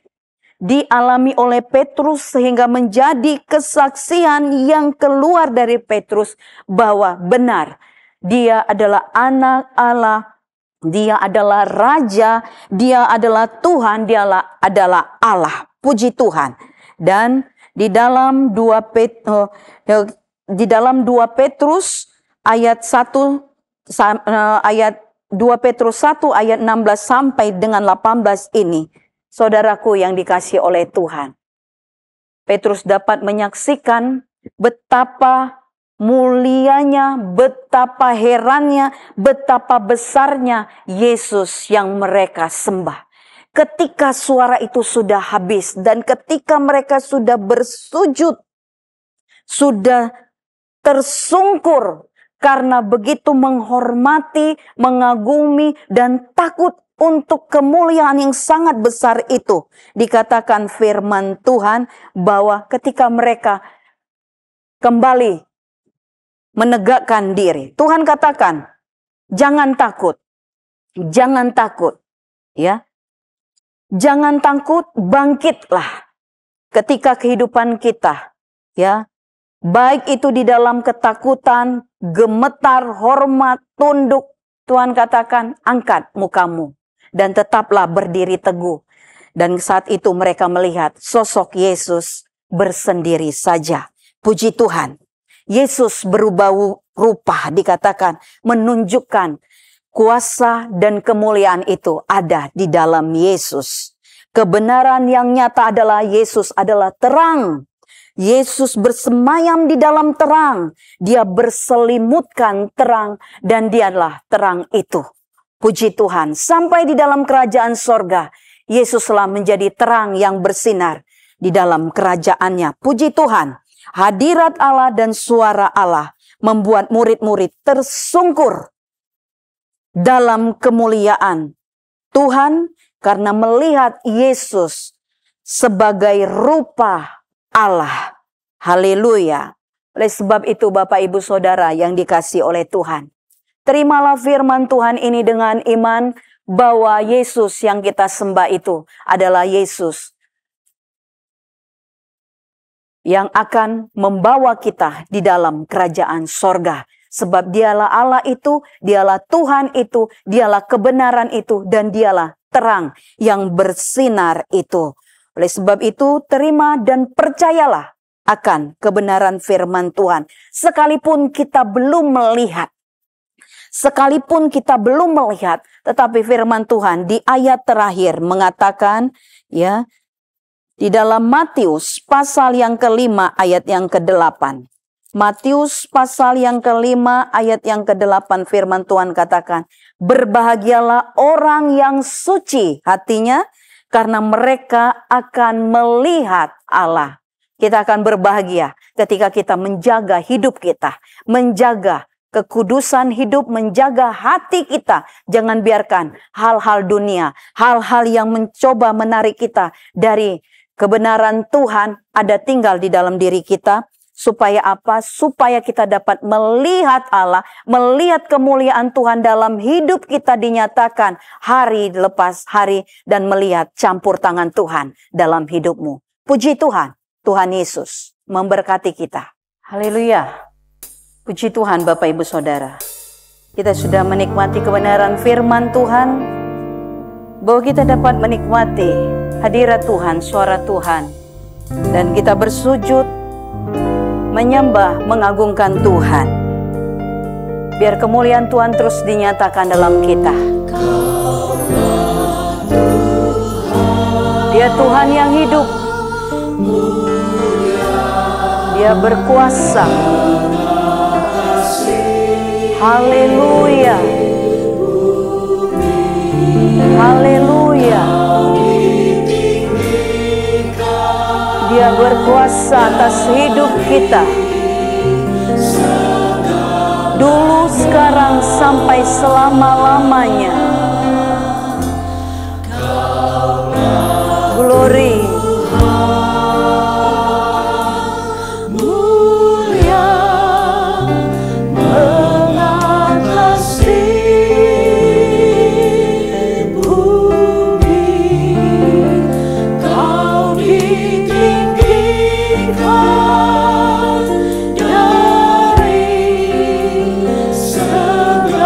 dialami oleh Petrus sehingga menjadi kesaksian yang keluar dari Petrus bahwa benar dia adalah anak Allah, dia adalah Raja, dia adalah Tuhan, dia adalah Allah. Puji Tuhan. Dan di dalam 2 Petrus ayat 1 ayat 2 Petrus 1 ayat 16 sampai dengan 18 ini, saudaraku yang dikasihi oleh Tuhan. Petrus dapat menyaksikan betapa mulianya, betapa herannya, betapa besarnya Yesus yang mereka sembah. Ketika suara itu sudah habis dan ketika mereka sudah bersujud, sudah tersungkur karena begitu menghormati, mengagumi, dan takut untuk kemuliaan yang sangat besar itu. Dikatakan firman Tuhan bahwa ketika mereka kembali menegakkan diri, Tuhan katakan, jangan takut. Jangan takut. Ya. Jangan takut, bangkitlah. Ketika kehidupan kita, ya, baik itu di dalam ketakutan, gemetar, hormat, tunduk, Tuhan katakan, angkat mukamu dan tetaplah berdiri teguh. Dan saat itu mereka melihat sosok Yesus bersendiri saja. Puji Tuhan. Yesus berubah rupa, dikatakan menunjukkan kuasa dan kemuliaan itu ada di dalam Yesus. Kebenaran yang nyata adalah Yesus adalah terang. Yesus bersemayam di dalam terang. Dia berselimutkan terang dan dialah terang itu. Puji Tuhan, sampai di dalam kerajaan sorga, Yesuslah menjadi terang yang bersinar di dalam kerajaannya. Puji Tuhan, hadirat Allah dan suara Allah membuat murid-murid tersungkur dalam kemuliaan Tuhan karena melihat Yesus sebagai rupa Allah. Haleluya. Oleh sebab itu Bapak Ibu Saudara yang dikasihi oleh Tuhan, terimalah firman Tuhan ini dengan iman bahwa Yesus yang kita sembah itu adalah Yesus yang akan membawa kita di dalam kerajaan sorga. Sebab dialah Allah itu, dialah Tuhan itu, dialah kebenaran itu, dan dialah terang yang bersinar itu. Oleh sebab itu, terima dan percayalah akan kebenaran firman Tuhan. Sekalipun kita belum melihat, tetapi firman Tuhan di ayat terakhir mengatakan, ya, di dalam Matius pasal yang ke-5 ayat yang ke-8. Matius pasal yang ke-5 ayat yang ke-8 firman Tuhan katakan, berbahagialah orang yang suci hatinya karena mereka akan melihat Allah. Kita akan berbahagia ketika kita menjaga hidup kita, menjaga kekudusan hidup, menjaga hati kita. Jangan biarkan hal-hal dunia, hal-hal yang mencoba menarik kita dari kebenaran Tuhan ada tinggal di dalam diri kita. Supaya apa? Supaya kita dapat melihat Allah, melihat kemuliaan Tuhan dalam hidup kita dinyatakan hari lepas hari dan melihat campur tangan Tuhan dalam hidupmu. Puji Tuhan, Tuhan Yesus memberkati kita. Haleluya. Puji Tuhan Bapak Ibu Saudara. Kita sudah menikmati kebenaran firman Tuhan, bahwa kita dapat menikmati hadirat Tuhan, suara Tuhan, dan kita bersujud menyembah, mengagungkan Tuhan. Biar kemuliaan Tuhan terus dinyatakan dalam kita. Dia Tuhan yang hidup. Dia berkuasa. Haleluya. Haleluya. Dia berkuasa atas hidup kita. Dulu, sekarang, sampai selama-lamanya. Glory. Mulia mengatasi bumi. Kau ditinggikan dari segalanya.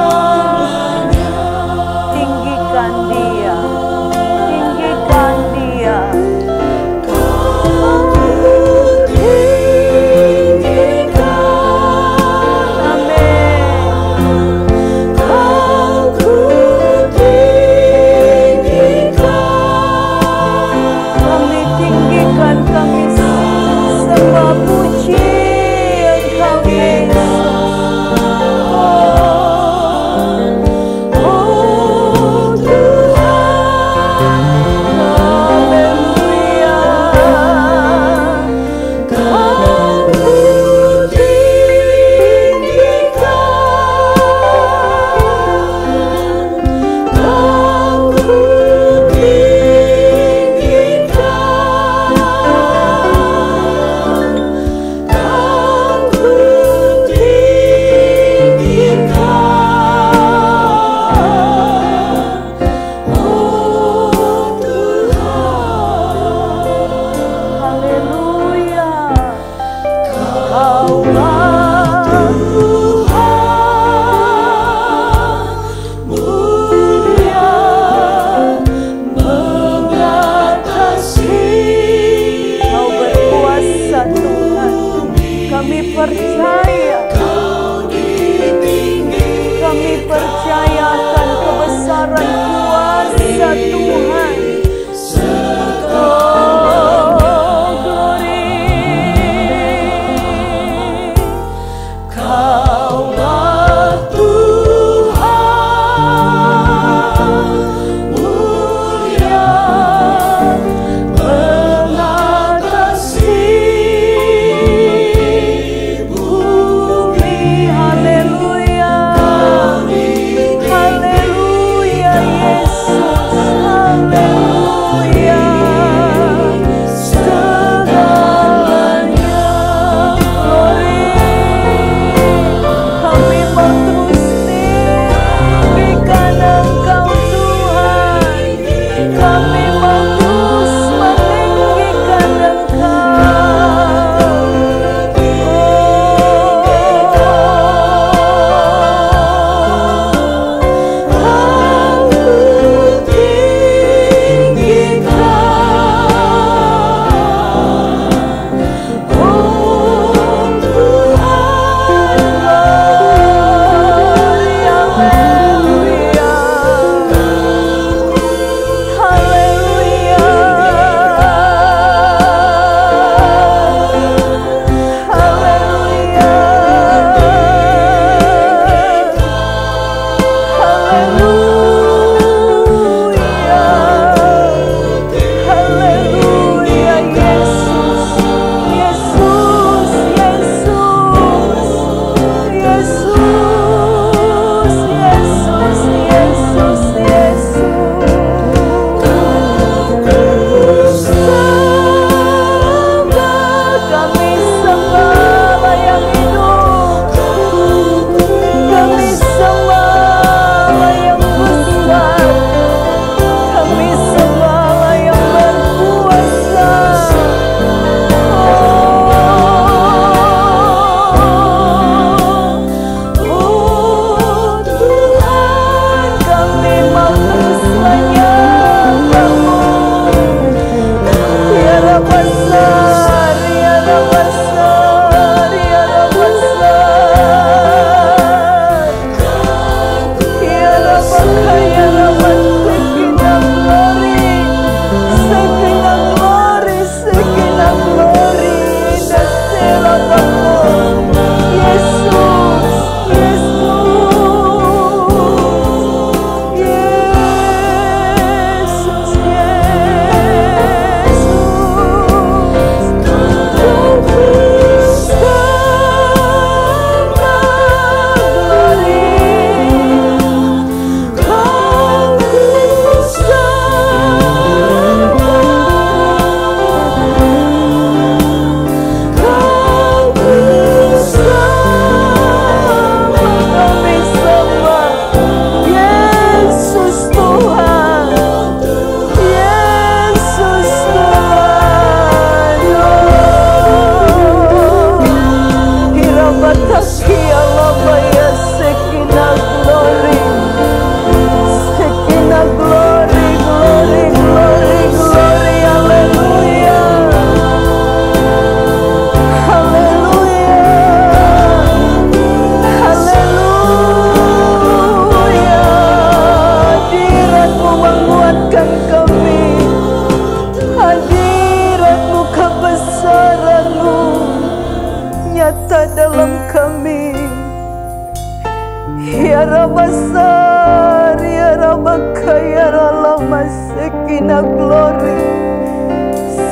Shekinah glory,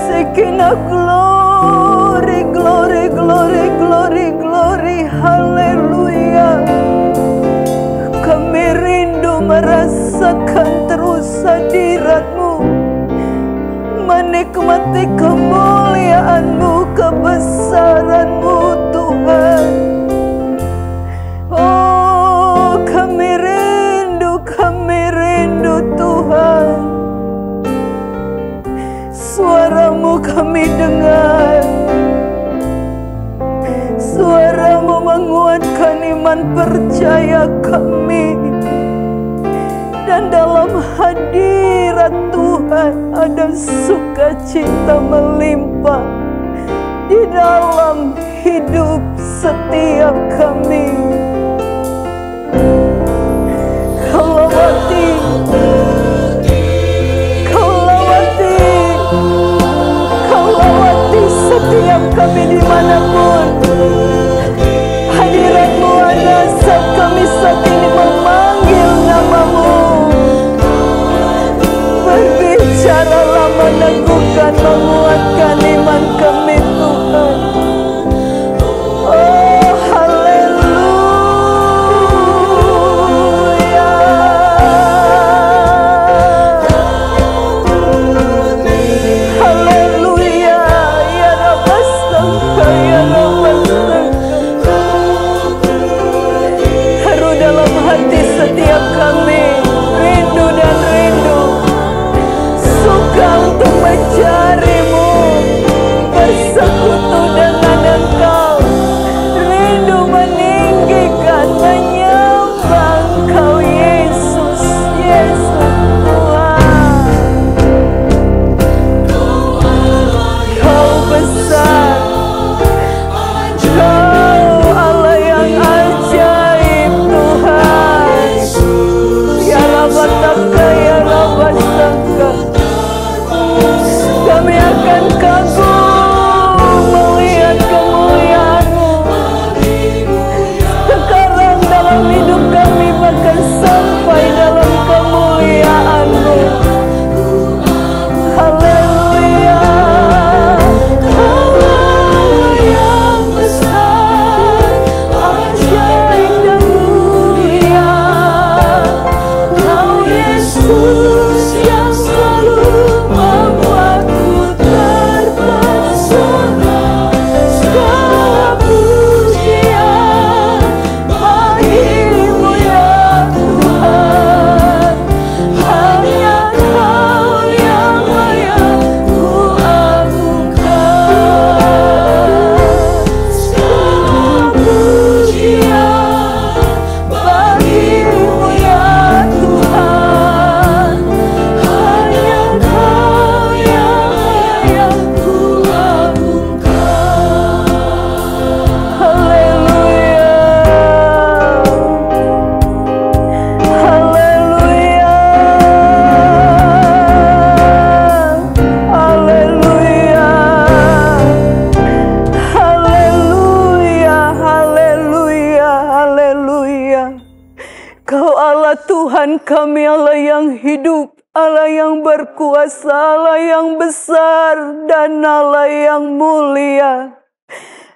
Shekinah glory, glory, glory, glory, glory, haleluya. Kami rindu merasakan terus hadirat-Mu, menikmati kemuliaan-Mu, kebesaran-Mu Tuhan. Oh, kami rindu Tuhan. Suara-Mu kami dengar, suara-Mu menguatkan iman percaya kami. Dan dalam hadirat Tuhan ada sukacita melimpah di dalam hidup setiap kami. Kau lawati, setiap kami dimanapun. Hadirat-Mu ada saat kami saat ini memanggil nama-Mu. Berbicaralah, meneguhkan, menguatkan iman kami Tuhan. Oh, haleluya. Haleluya. Ya Rabbastaka, ya Rabbastaka. Haru dalam hati setiap kami, rindu dan rindu, suka untuk mencari-Mu, bersekutu dengan Engkau, rindu meninggikan, menyembah Engkau Yesus, Yesus Tuhan. Kau besar, Kau Allah yang ajaib Tuhan. Ya Rabbastaka, ya Rabbastaka. Kami akan kagum melihat kemuliaan-Mu sekarang dalam hidup kami, bahkan sampai dalam kemuliaan-Mu. Haleluya. Allah yang besar, ajaib dan mulia. Kau Yesus yang selalu membuatku terpesona. Segala pujian bagi-Mu ya Tuhan. Hanya Kau yang layak ku agungkan. Segala pujian bagi-Mu ya Tuhan. Hanya Kau yang layak ku agungkan. Haleluya. Haleluya. Haleluya. Haleluya. Haleluya. Haleluya. Kau Allah Tuhan kami, Allah yang hidup, Allah yang berkuasa, Allah yang besar, dan Allah yang mulia.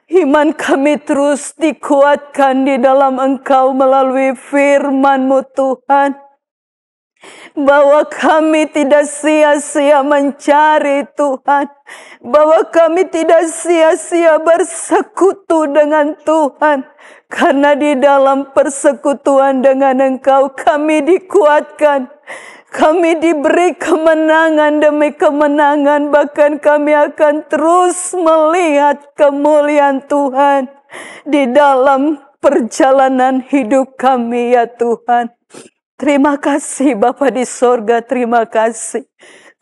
Iman kami terus dikuatkan di dalam Engkau melalui firman-Mu Tuhan. Bahwa kami tidak sia-sia mencari Tuhan, bahwa kami tidak sia-sia bersekutu dengan Tuhan, karena di dalam persekutuan dengan Engkau kami dikuatkan, kami diberi kemenangan demi kemenangan, bahkan kami akan terus melihat kemuliaan Tuhan di dalam perjalanan hidup kami ya Tuhan. Terima kasih Bapa di sorga, terima kasih.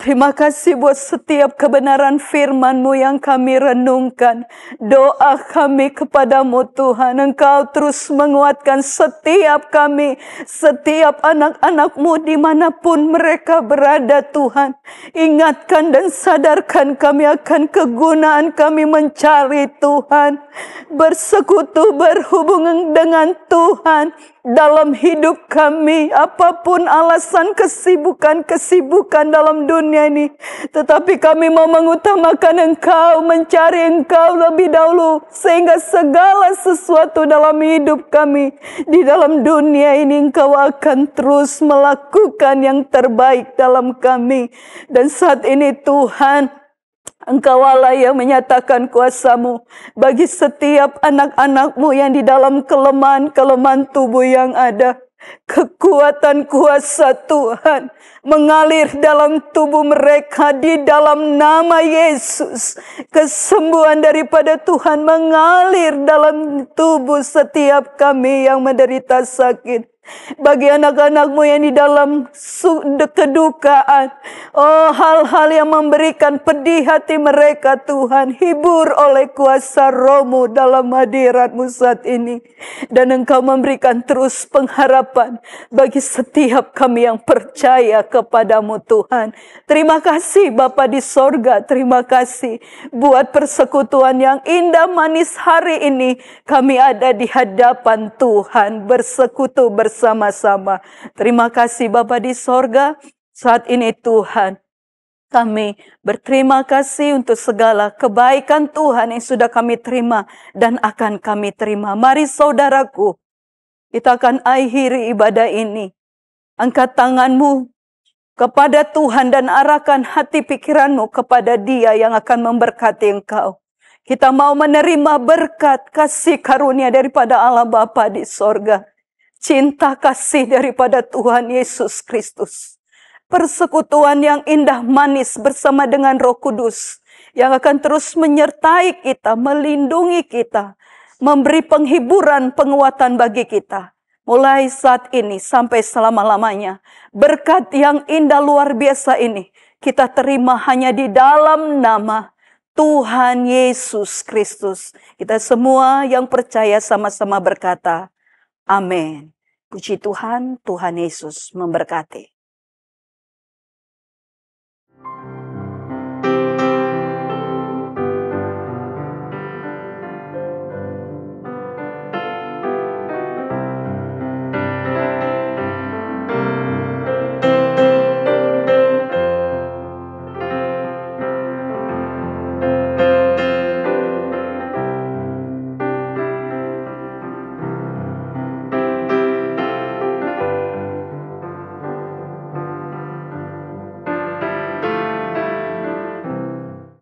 Terima kasih buat setiap kebenaran firman-Mu yang kami renungkan. Doa kami kepadamu Tuhan, Engkau terus menguatkan setiap kami, setiap anak-anak-Mu dimanapun mereka berada Tuhan. Ingatkan dan sadarkan kami akan kegunaan kami mencari Tuhan, bersekutu, berhubungan dengan Tuhan, dalam hidup kami, apapun alasan kesibukan dalam dunia ini, tetapi kami mau mengutamakan Engkau, mencari Engkau lebih dahulu, sehingga segala sesuatu dalam hidup kami, di dalam dunia ini Engkau akan terus melakukan yang terbaik dalam kami. Dan saat ini Tuhan, Engkau Allah yang menyatakan kuasa-Mu bagi setiap anak-anak-Mu yang di dalam kelemahan tubuh yang ada. Kekuatan kuasa Tuhan mengalir dalam tubuh mereka di dalam nama Yesus. Kesembuhan daripada Tuhan mengalir dalam tubuh setiap kami yang menderita sakit. Bagi anak-anak-Mu yang di dalam kedukaan, oh hal-hal yang memberikan pedih hati mereka, Tuhan, hibur oleh kuasa Roh-Mu dalam hadirat-Mu saat ini. Dan Engkau memberikan terus pengharapan bagi setiap kami yang percaya kepada-Mu, Tuhan. Terima kasih Bapa di sorga, terima kasih buat persekutuan yang indah manis hari ini. Kami ada di hadapan Tuhan, bersekutu bersama-sama. Terima kasih Bapa di sorga. Saat ini Tuhan, kami berterima kasih untuk segala kebaikan Tuhan yang sudah kami terima dan akan kami terima. Mari saudaraku, kita akan akhiri ibadah ini. Angkat tanganmu kepada Tuhan dan arahkan hati pikiranmu kepada Dia yang akan memberkati engkau. Kita mau menerima berkat kasih karunia daripada Allah Bapa di sorga. Cinta kasih daripada Tuhan Yesus Kristus. Persekutuan yang indah manis bersama dengan Roh Kudus. Yang akan terus menyertai kita, melindungi kita. Memberi penghiburan, penguatan bagi kita. Mulai saat ini sampai selama-lamanya. Berkat yang indah luar biasa ini kita terima hanya di dalam nama Tuhan Yesus Kristus. Kita semua yang percaya sama-sama berkata, amin. Puji Tuhan, Tuhan Yesus memberkati.